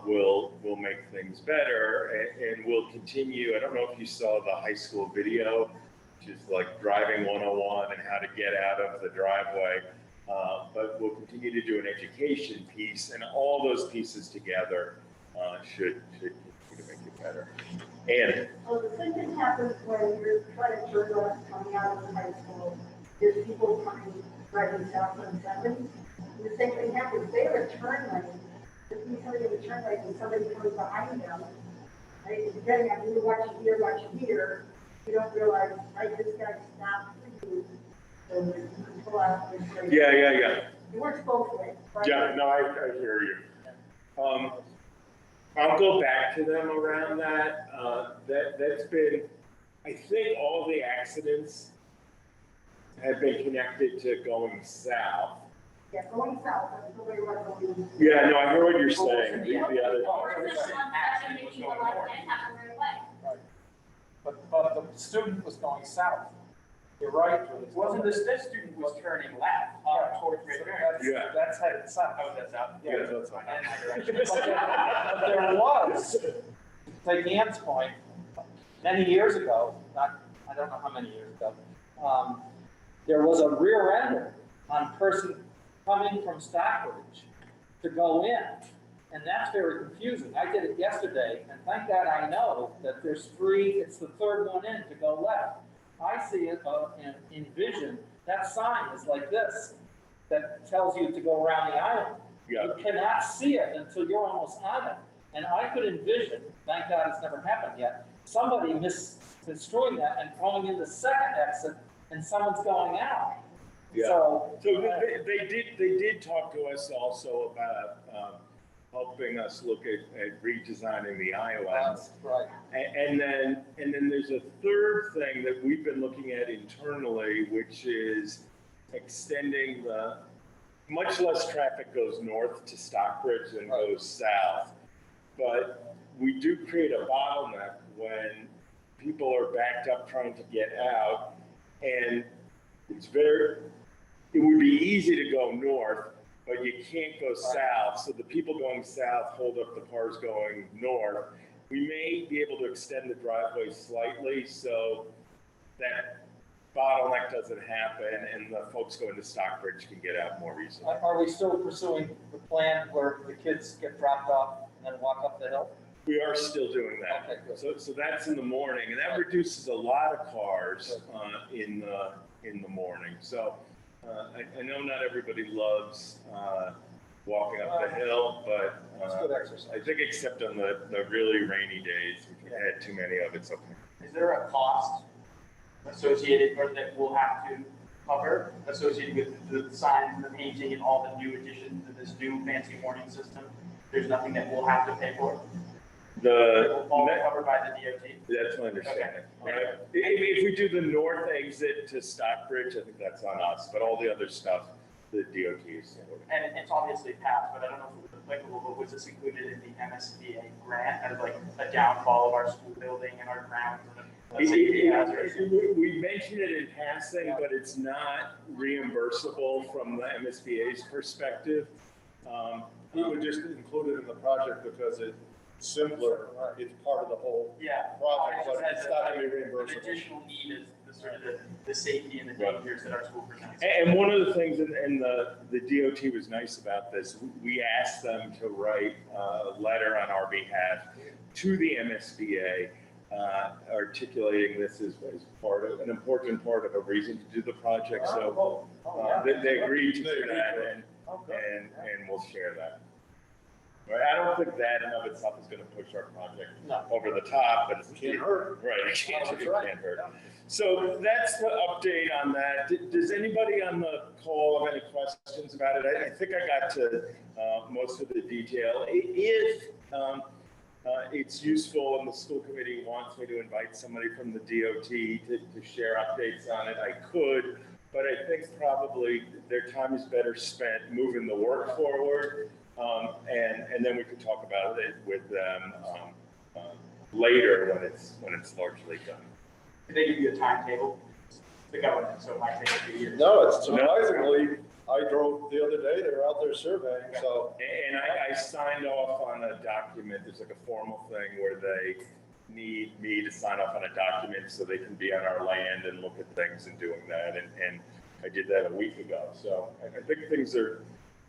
Speaker 5: will make things better, and we'll continue. I don't know if you saw the high school video, which is like driving 101 and how to get out of the driveway. But we'll continue to do an education piece, and all those pieces together should continue to make it better. And
Speaker 10: So the same thing happens when you're trying to turn left coming out of the high school. There's people coming driving south on 7. The same thing happens. They have a turn lane. If you somebody in the turn lane and somebody comes behind them, right, depending on you watching here, you don't realize, right, this guy stopped for you. So you can pull out this way.
Speaker 5: yeah.
Speaker 10: It works both ways. Right?
Speaker 5: Yeah, no, I hear you. I'll go back to them around that. That's been, I think all the accidents have been connected to going south.
Speaker 10: Yeah, going south, that's the way we're going.
Speaker 5: Yeah, no, I hear what you're saying. The other,
Speaker 2: Or is this one actually making a left and have a right way?
Speaker 4: But the student was going south. You're right.
Speaker 9: Wasn't this student was turning left towards Great Barrington?
Speaker 5: Yeah.
Speaker 4: That's headed south.
Speaker 9: Oh, that's out.
Speaker 5: Yeah, that's fine.
Speaker 9: And my direction.
Speaker 4: But there was, to take Ann's point, many years ago, I don't know how many years ago, there was a rear end on person coming from Stockbridge to go in. And that's very confusing. I did it yesterday, and thank God I know that there's it's the third one in to go left. I see it in vision, that sign is like this, that tells you to go around the island.
Speaker 5: Yeah.
Speaker 4: You cannot see it until you're almost on it. And I could envision, thank God it's never happened yet, somebody misconstruing that and going in the second exit and someone's going out.
Speaker 5: Yeah.
Speaker 4: So
Speaker 5: they did talk to us also about helping us look at redesigning the islands.
Speaker 4: right.
Speaker 5: And then there's a third thing that we've been looking at internally, which is extending much less traffic goes north to Stockbridge than goes south. But we do create a bottleneck when people are backed up trying to get out, and it would be easy to go north, but you can't go south. So the people going south hold up the cars going north. We may be able to extend the driveway slightly so that bottleneck doesn't happen and the folks going to Stockbridge can get out more easily.
Speaker 4: Are we still pursuing the plan where the kids get dropped off and then walk up the hill?
Speaker 5: We are still doing that.
Speaker 4: Okay, good.
Speaker 5: So that's in the morning, and that reduces a lot of cars in the morning. So I know not everybody loves walking up the hill, but
Speaker 4: It's good exercise.
Speaker 5: I think except on the really rainy days, if we had too many of it's okay.
Speaker 9: Is there a cost associated or that we'll have to cover associated with the signs and the painting and all the new additions to this new fancy warning system? There's nothing that we'll have to pay for? All covered by the DOT?
Speaker 5: That's my understanding.
Speaker 9: Okay.
Speaker 5: If we do the north exit to Stockbridge, I think that's on us, but all the other stuff, the DOT is.
Speaker 9: And it's obviously passed, but I don't know if it was applicable, but was this included in the MSBA grant as like a downfall of our school building and our grounds?
Speaker 5: We mentioned it in passing, but it's not reimbursable from the MSBA's perspective.
Speaker 1: We would just include it in the project because it's simpler, it's part of the whole project, but it's not going to be
Speaker 9: An
Speaker 1: reimbursable.
Speaker 9: additional need is the sort of the safety and the dangers that our school presents.
Speaker 5: And one of the things, and the DOT was nice about this, we asked them to write a letter on our behalf to the MSBA, articulating this as part of an important part of a reason to do the project. So they agreed to do that, and we'll share that. Right, I don't think that in of itself is going to push our project over the top, but it
Speaker 1: Can't hurt.
Speaker 5: Right, it can't hurt. So that's the update on that. Does anybody on the call have any questions about it? I think I got to most of the detail. If it's useful and the school committee wants me to invite somebody from the DOT to share updates on it, I could, but I think probably their time is better spent moving the work forward. And then we could talk about it with them later when it's largely done.
Speaker 9: Did they give you a timetable to go in? So it might take a few years.
Speaker 1: No, it's surprisingly, I drove the other day, they were out there surveying, so.
Speaker 5: And I signed off on a document. There's like a formal thing where they need me to sign off on a document so they can be on our land and look at things and doing that. And I did that a week ago. So I think things are,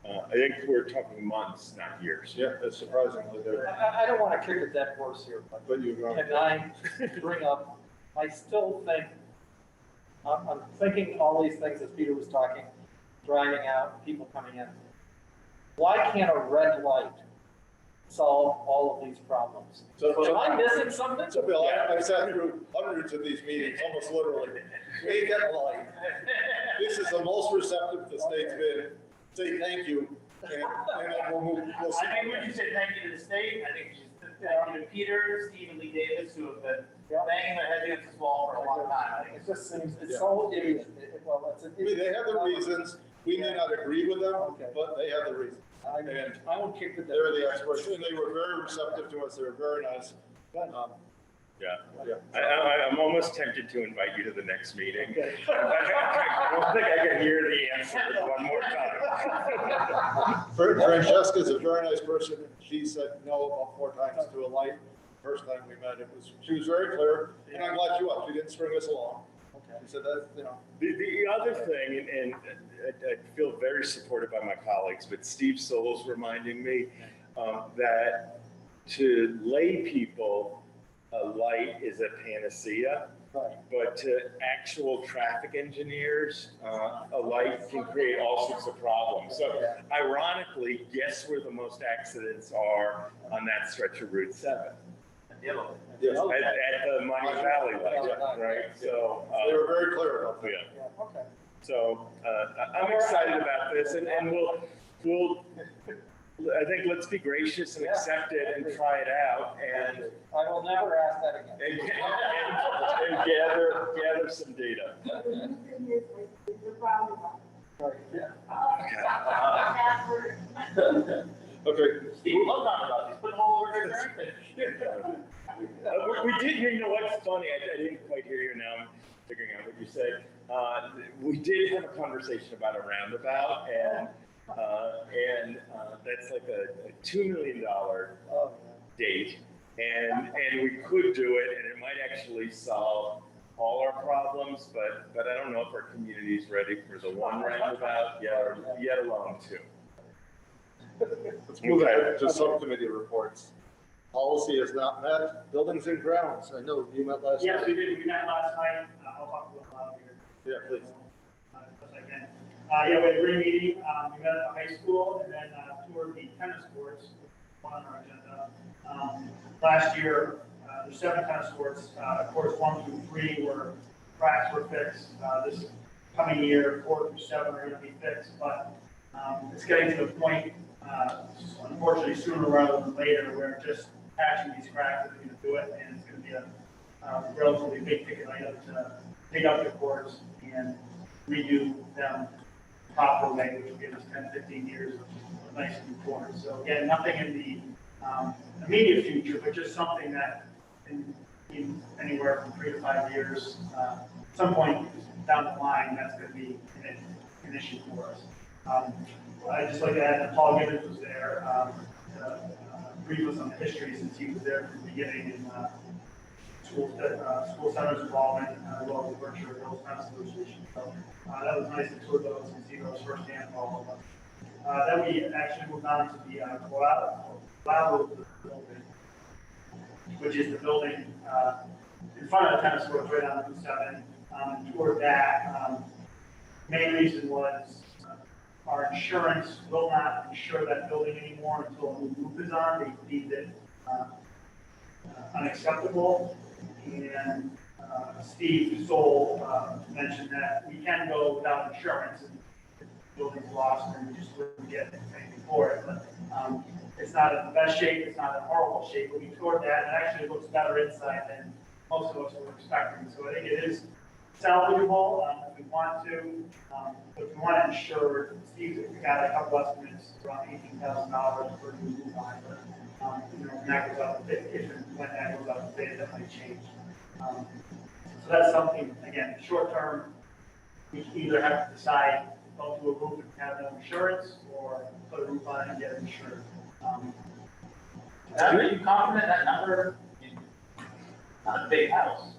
Speaker 5: I think we're talking months, not years.
Speaker 1: Yeah, it's surprisingly there.
Speaker 4: I don't want to kick a dead horse here,
Speaker 1: But you're going.
Speaker 4: can I bring up, I still think, I'm thinking all these things as Peter was talking, driving out, people coming in. Why can't a red light solve all of these problems? Am I missing something?
Speaker 1: So Bill, I sat through hundreds of these meetings, almost literally. We ain't got a light. This is the most receptive the state's been. Say thank you, and we'll see.
Speaker 3: I think we should say thank you to the state. I think we should thank you to Peter, Steve, and Lee Davis, who have been banging their heads against this wall for a long time. I think
Speaker 4: It just seems, it's so idiot. Well, it's
Speaker 1: I mean, they have the reasons. We may not agree with them,
Speaker 4: Okay.
Speaker 1: but they have the reasons. And
Speaker 4: I won't kick the dead.
Speaker 1: they're the experts, and they were very receptive to us. They were very nice.
Speaker 5: Yeah. I'm almost tempted to invite you to the next meeting. I don't think I can hear the answers one more time.
Speaker 1: Francesca's a very nice person. She said no about 4 times to a light. First time we met, she was very clear, and I'm glad she was. She didn't string us along. He said that's, you know.
Speaker 5: The other thing, and I feel very supported by my colleagues, but Steve Souls reminding me that to lay people, a light is a panacea.
Speaker 1: Right.
Speaker 5: But to actual traffic engineers, a light can create all sorts of problems. So ironically, guess where the most accidents are on that stretch of Route 7?
Speaker 1: Yes.
Speaker 5: At the Money Valley light, right? So,
Speaker 1: They were very clear about that.
Speaker 5: yeah.
Speaker 4: Okay.
Speaker 5: So I'm excited about this, and we'll I think let's be gracious and accept it and try it out, and
Speaker 4: I will never ask that again.
Speaker 5: and gather some data.
Speaker 1: Okay.
Speaker 3: Steve loves on about these, put them all over there.
Speaker 5: We did hear, you know what's funny, I didn't quite hear you now, I'm figuring out what you said. We did have a conversation about a roundabout, and that's like a $2 million date, and we could do it, and it might actually solve all our problems, but I don't know if our community is ready for the one roundabout, yet alone two.
Speaker 1: Let's move ahead to subcommittee reports. Policy is not met. Buildings and grounds. I know you met last
Speaker 6: Yes,
Speaker 1: night.
Speaker 6: we did. We met last night. I'll talk a little loud here.
Speaker 1: Yeah, please.
Speaker 6: Best I can. Yeah, we had a great meeting. We met at the high school and then toured the tennis courts, one on our agenda. Last year, there's 7 tennis courts. Courts 1 through 3 were cracks were fixed. This coming year, 4 through 7 are going to be fixed, but it's getting to the point, unfortunately, sooner rather than later, where just patching these cracks is going to do it, and it's going to be a relatively big ticket item to dig up the courts and redo them proper way, which will give us 10, 15 years of nice new courts. So again, nothing in the immediate future, but just something that in anywhere from 3 to 5 years, at some point down the line, that's going to be an issue for us. I'd just like to add that Paul Gibbons was there, brief us on the history since he was there from the beginning in school centers involvement, as well as the Berkshire Hills Tennis Association. So that was nice to tour those and see those firsthand for all of us. Then we actually moved on to the Collateral building, which is the building in front of the tennis court right on Route 7. Toured that. Main reason was our insurance will not insure that building anymore until a new roof is on. They deemed it unacceptable. And Steve Soul mentioned that we can go without insurance and the building's lost and we just wouldn't get anything for it. But it's not in the best shape, it's not in horrible shape. But we toured that and it actually looks better inside than most of us were expecting. So I think it is salvageable if we want to. But if we want to insure, Steve got a couple estimates around $18,000 for a new roof on it. But when that goes out, if and when that goes out, that might change. So that's something, again, short term, we either have to decide don't do a roof and have no insurance, or put a roof on it and get it insured.
Speaker 3: Are you confident that number? Not a big house.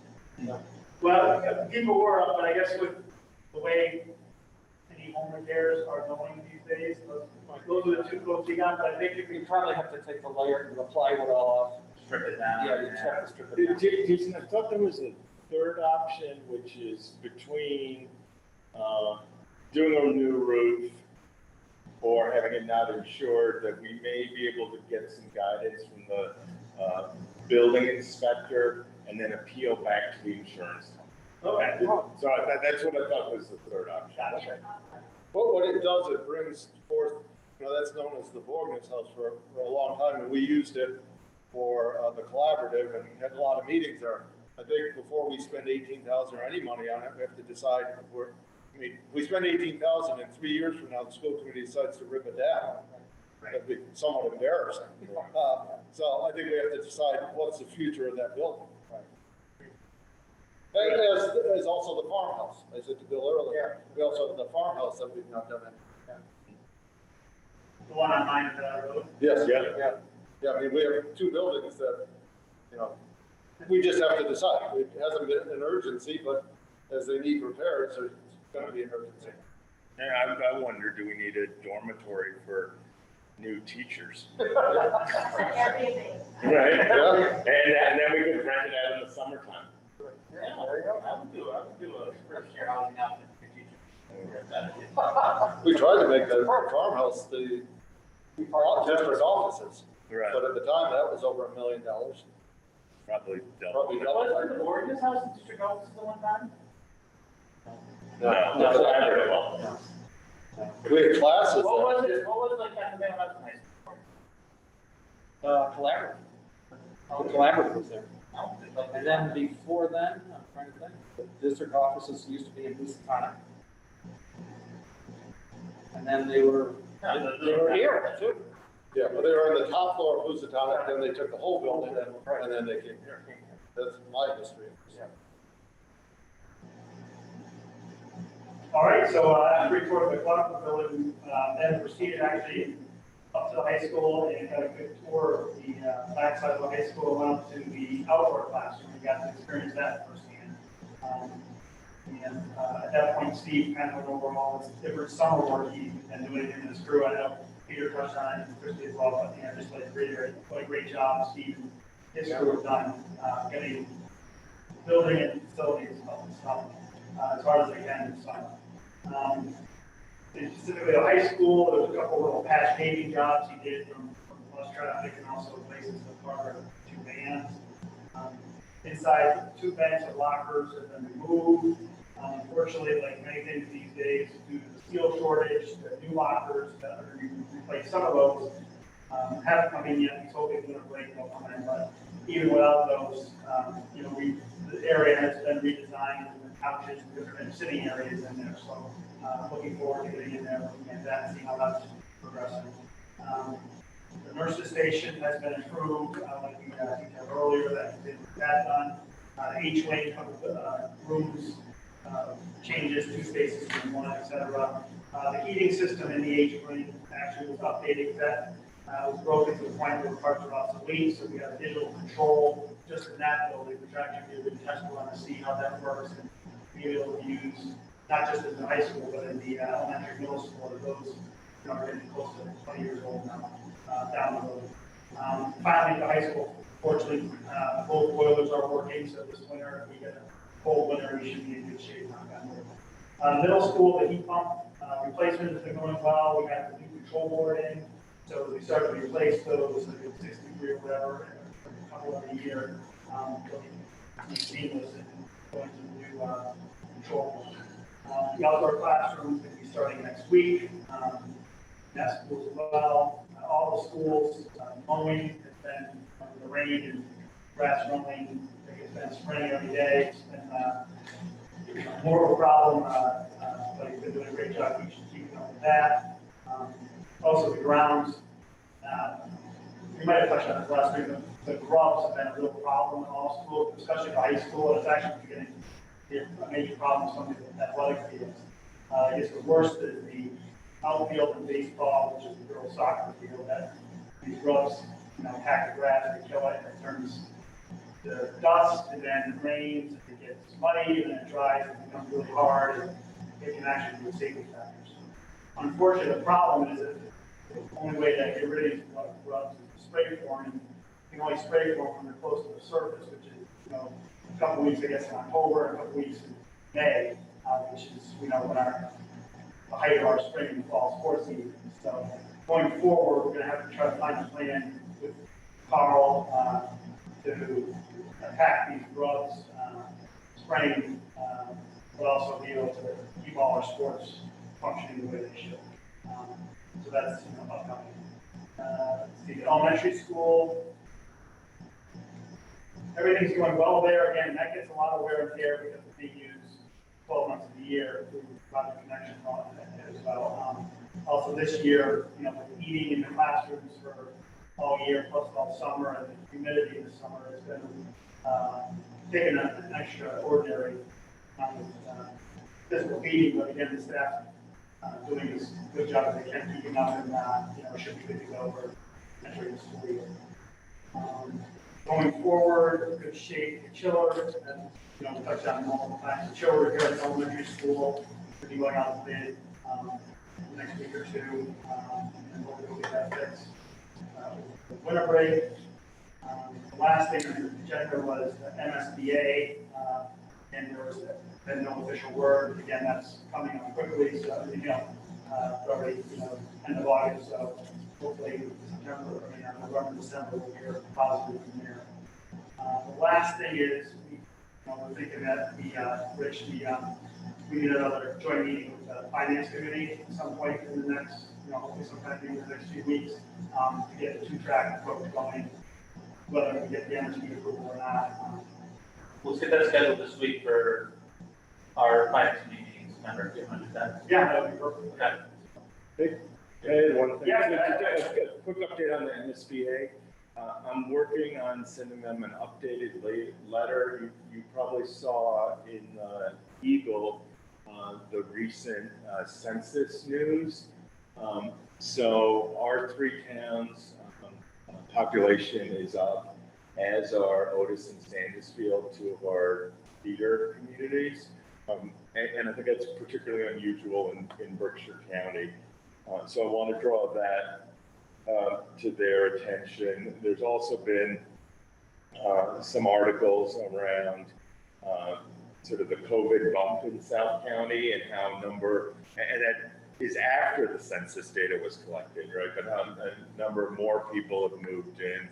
Speaker 6: Well, people were up, but I guess with the way any home repairs are going these days, those are the 2 quotes we got, but I think
Speaker 4: You probably have to take the layer, the plywood all off.
Speaker 3: Strip it down.
Speaker 4: Yeah, you have to strip it down.
Speaker 5: Jason, I thought there was a third option, which is between doing a new roof or having it not insured, that we may be able to get some guidance from the building inspector and then appeal back to the insurance company.
Speaker 6: Okay.
Speaker 5: So that's what I thought was the third option.
Speaker 6: Gotcha.
Speaker 1: Well, what it does, it brings forth, that's known as the Borgness House for a long time, and we used it for the collaborative and had a lot of meetings there. I think before we spend $18,000 or any money on it, we have to decide we spend $18,000 and 3 years from now, the school committee decides to rip it down. That'd be somewhat embarrassing. So I think we have to decide what's the future of that building. And as also the farmhouse, I said to Bill earlier, we also have the farmhouse that we've not done it.
Speaker 6: The one on Mine Road.
Speaker 1: Yes,
Speaker 5: Yeah.
Speaker 1: yeah, I mean, we have 2 buildings that, we just have to decide. It hasn't been an urgency, but as they need repairs, there's gonna be emergency.
Speaker 5: Yeah, I wonder, do we need a dormitory for new teachers?
Speaker 2: Airbnb.
Speaker 5: Right,
Speaker 1: Yeah.
Speaker 5: and then we could rent it out in the summertime.
Speaker 3: Yeah, I would do a Berkshire housing out for teachers.
Speaker 1: We tried to make the farmhouse the district offices,
Speaker 5: Right,
Speaker 1: but at the time, that was over $1 million.
Speaker 5: probably double.
Speaker 1: Probably double.
Speaker 3: Wasn't the Oregon's house in district offices at one time?
Speaker 5: No,
Speaker 4: No.
Speaker 5: collaborative.
Speaker 1: We had classes.
Speaker 3: What was like kind of the house in high school?
Speaker 4: Collaborative. The collaborative was there.
Speaker 3: I don't think like-
Speaker 4: And then before then, I'm trying to think, the district offices used to be in Housatonic. And then they were here too.
Speaker 1: Yeah, but they were on the top floor of Housatonic, then they took the whole building, and then they came here. That's my history.
Speaker 13: All right, so after we toured the Clock building, then proceeded actually up to the high school and got a good tour of the backside of the high school, went up to the outdoor classroom and got to experience that firsthand. At that point, Steve kind of went over all this different summer work he's been doing in his crew. I know Peter touched on it, and Christie as well, but just like what a great job Steve and his crew have done getting building and facilities up and stuff as hard as they can this summer. And specifically the high school, there was a couple little patch paving jobs he did from bus traffic and also places to park two vans. Inside, 2 banks of lockers have been removed. Unfortunately, like many things these days, due to the steel shortage, the new lockers that are going to replace some of those haven't come in yet. He's hoping they're going to break them come in, but even without those, the area has been redesigned and the couches and different sitting areas in there. So looking forward to getting in there, looking at that, and seeing how that's progressing. The nurses station has been improved, like we I think earlier that did that done. Each wing of rooms changes, 2 spaces in 1, etc. The heating system in the H wing actually was updated. That was broken to the point where parts are obsolete, so we have digital control just in that building, which actually did a test run to see how that works and be able to use not just in the high school but in the elementary, middle school. Those are getting close to 20 years old now. Down the road. Finally, the high school, fortunately, both boilers are working, so this winter, if we get a cold winter, we should be in good shape. Middle school, the heat pump replacement has been going well. We got the new control board in, so we started to replace those, like 63 or whatever, a couple of a year. Be seamless and going to the new control board. The outdoor classrooms will be starting next week. That school as well. All the schools, mowing has been the rain and grass running. It's been spraying every day. It's been more of a problem, but he's been doing a great job keeping up with that. Also, the grounds. We might have touched on this last week. The grubs have been a real problem in all schools, especially the high school. It's actually getting a major problem with some of the athletic fields. I guess the worst is the outfield in baseball, which is the girls' soccer field, that these grubs, pack the grass, they kill it, and it turns to dust, and then it rains, it gets muddy, and then it dries, and it becomes really hard, and it can actually be safety factors. Unfortunately, the problem is that the only way to get rid of these grubs is to spray for them, and you can only spray for them when they're close to the surface, which is, a couple weeks, I guess, in October, and a couple weeks in May, which is, when the height of our spring and fall sports season. So going forward, we're going to have to try to find a plan with Carl to attack these grubs, spraying, but also be able to keep all our sports functioning the way they should. So that's upcoming. The elementary school, everything's going well there. Again, that gets a lot of wear and tear because it's being used 12 months of the year through project connection on it as well. Also this year, the heating in the classrooms for all year plus all summer, and the humidity in the summer has been taking an extraordinary amount of physical heating, but again, the staff doing as good job as they can keeping up, and should be good to go for entering the school year. Going forward, good shape, the chiller, and, we touched on multiple times, the chiller here at the elementary school, will be going out to bid, next week or two, and hopefully we'll get that fixed. Winter break, the last thing on the agenda was the MSBA, and there was been no official word. Again, that's coming up quickly, so, already, end of August, so hopefully September, November, December, we'll hear positive from there. The last thing is, we're thinking that we need another joint meeting with the finance committee at some point in the next, hopefully sometime in the next few weeks, to get the two-track approach going, whether we get the MSB approval or not.
Speaker 3: Let's get that scheduled this week for our finance meetings. Remember, if you understand.
Speaker 13: Yeah, that would be perfect.
Speaker 3: Okay.
Speaker 5: Hey, one thing.
Speaker 13: Yeah.
Speaker 5: A quick update on the MSBA. I'm working on sending them an updated letter. You probably saw in Eagle the recent census news. So our 3 towns population is up, as are Otis and Sandusfield, 2 of our feeder communities. And I think that's particularly unusual in Berkshire County. So I want to draw that to their attention. There's also been some articles around sort of the COVID bump in South County and how and that is after the census data was collected, right? But a number of more people have moved in.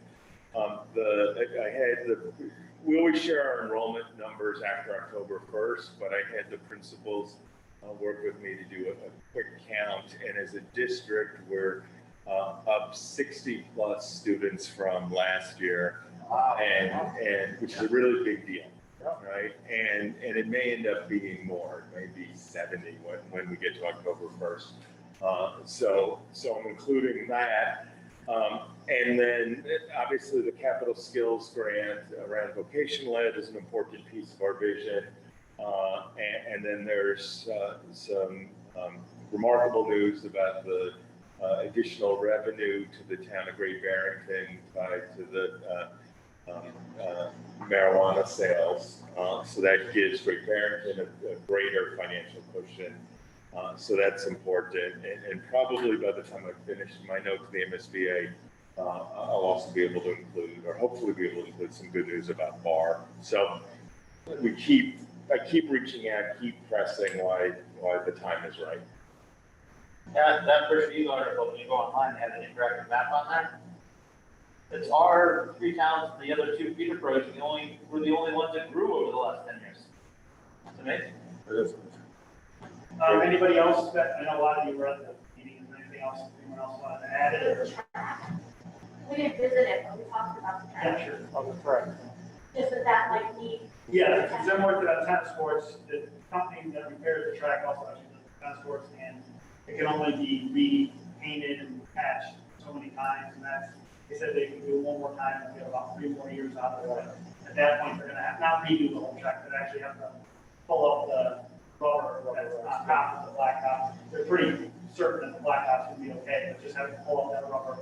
Speaker 5: We always share our enrollment numbers after October 1st, but I had the principals work with me to do a quick count, and as a district, we're up 60 plus students from last year, and which is a really big deal, right? And it may end up being more, it may be 70 when we get to October 1st. So I'm including that. And then obviously the capital skills grant around vocational ed is an important piece of our vision. And then there's some remarkable news about the additional revenue to the town of Great Barrington tied to the marijuana sales. So that gives Great Barrington a greater financial cushion. So that's important. And probably by the time I finish my note to the MSBA, I'll also be able to include, or hopefully be able to include, some good news about BAR. So I keep reaching out, keep pressing why the time is right.
Speaker 3: Yeah, that Berkshire Eagle article, when you go online, they have an interactive map on there. It's our 3 towns and the other 2 feeder projects, we're the only ones that grew over the last 10 years. It's amazing.
Speaker 5: It is.
Speaker 13: Anybody else I know a lot of you were at the meeting, is there anything else, anyone else wanted to add it?
Speaker 2: We didn't visit it, but we talked about the track.
Speaker 13: Yeah, sure. Oh, correct.
Speaker 2: Just that like neat.
Speaker 13: Yeah, it's similar to that tennis courts, the company that repairs the track also actually does the tennis courts, and it can only be repainted and patched so many times, and they said they can do it one more time and get about 3 more years out of it. At that point, they're gonna have, not redo the whole track, but actually have to pull up the rubber that's on top of the blacktop. They're pretty certain that the blacktop's gonna be okay, but just have to pull up that rubber,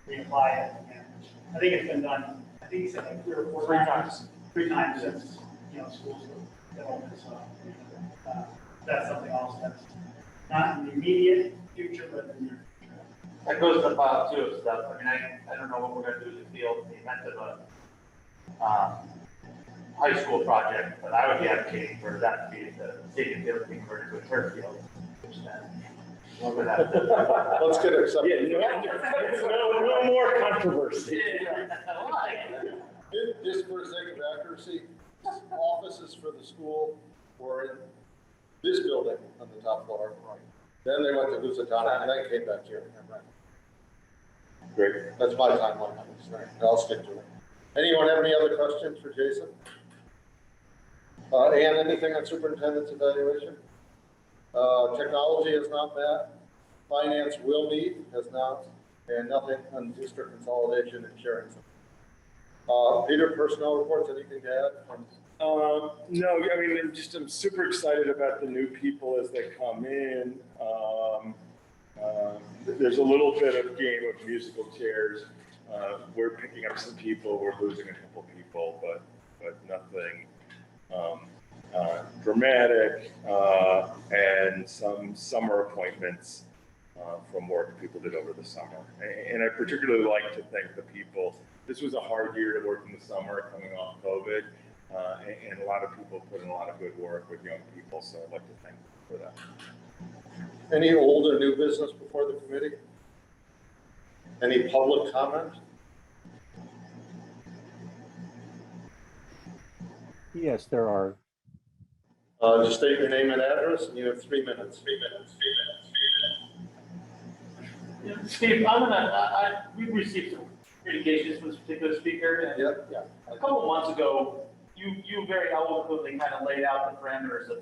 Speaker 13: reapply it again. I think it's been done, I think he said like 3 or 4 times. 3 times since, schools have opened, so that's something else that's not in the immediate future, but in the near future.
Speaker 3: That goes to the file too of stuff. I mean, I don't know what we're gonna do in the field in the event of a high school project, but I would be advocating for that to be the stadium field being converted to a turf field.
Speaker 1: Let's get accepted.
Speaker 5: No more controversy.
Speaker 1: Just for the sake of accuracy, offices for the school were in this building on the top floor. Then they went to Lusitano and then came back here.
Speaker 5: Great.
Speaker 1: That's my timeline. I'll stick to it. Anyone have any other questions for Jason? Ann, anything on superintendent's evaluation? Technology has not met. Finance will meet, has not, and nothing on district consolidation and sharing. Peter, personnel reports, anything to add?
Speaker 5: No, I mean, I'm super excited about the new people as they come in. There's a little bit of game of musical chairs. We're picking up some people, we're losing a couple people, but nothing dramatic, and some summer appointments from work people did over the summer. And I particularly like to thank the people. This was a hard year to work in the summer coming off COVID, and a lot of people put in a lot of good work with young people, so I'd like to thank them for that.
Speaker 1: Any old or new business before the committee? Any public comment?
Speaker 14: Yes, there are.
Speaker 1: Just state your name and address, and you have 3 minutes.
Speaker 3: Yeah, Steve, we've received some communications from this particular speaker. And a couple of months ago, you very eloquently kind of laid out the parameters of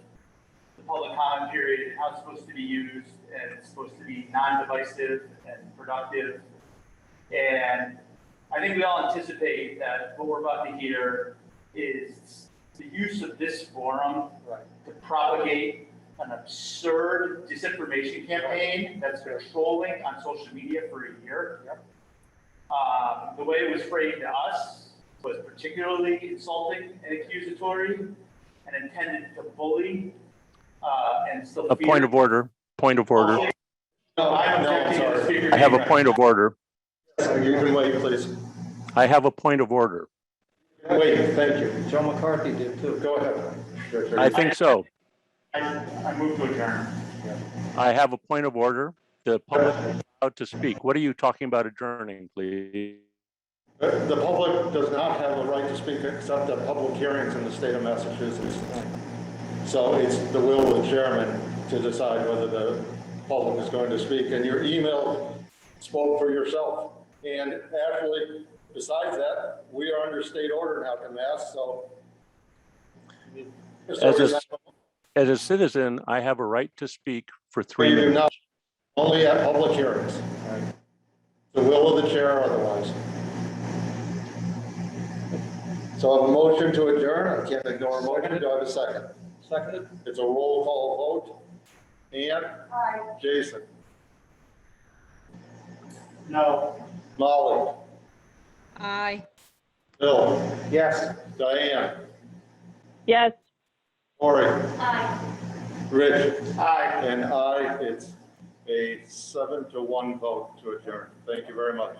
Speaker 3: the public comment period, how it's supposed to be used, and it's supposed to be non-divisive and productive. And I think we all anticipate that what we're about to hear is the use of this forum to propagate an absurd disinformation campaign that's been trolling on social media for a year. The way it was framed to us was particularly insulting and accusatory and intended to bully and still
Speaker 14: A point of order. Point of order.
Speaker 1: No, I'm sorry.
Speaker 14: I have a point of order.
Speaker 1: You can wait, please.
Speaker 14: I have a point of order.
Speaker 1: Wait, thank you.
Speaker 4: Joe McCarthy did too.
Speaker 1: Go ahead.
Speaker 14: I think so.
Speaker 3: I move to adjourn.
Speaker 14: I have a point of order. The public is allowed to speak. What are you talking about adjourning, please?
Speaker 1: The public does not have a right to speak except at public hearings in the state of Massachusetts. So it's the will of the chairman to decide whether the public is going to speak. And your email spoke for yourself. And actually, besides that, we are under state order now to Mass, so.
Speaker 14: As a citizen, I have a right to speak for 3
Speaker 1: You do
Speaker 14: minutes.
Speaker 1: not, only at public hearings. The will of the chair otherwise. So I have a motion to adjourn. I can't ignore a motion. Do I have a second?
Speaker 4: Seconded.
Speaker 1: It's a roll call vote. Ann?
Speaker 10: Aye.
Speaker 1: Jason?
Speaker 6: No.
Speaker 1: Molly?
Speaker 11: Aye.
Speaker 1: Bill?
Speaker 4: Yes.
Speaker 1: Diane?
Speaker 11: Yes.
Speaker 1: Cory?
Speaker 2: Aye.
Speaker 1: Rich?
Speaker 3: Aye.
Speaker 1: And I, it's a 7-1 vote to adjourn. Thank you very much.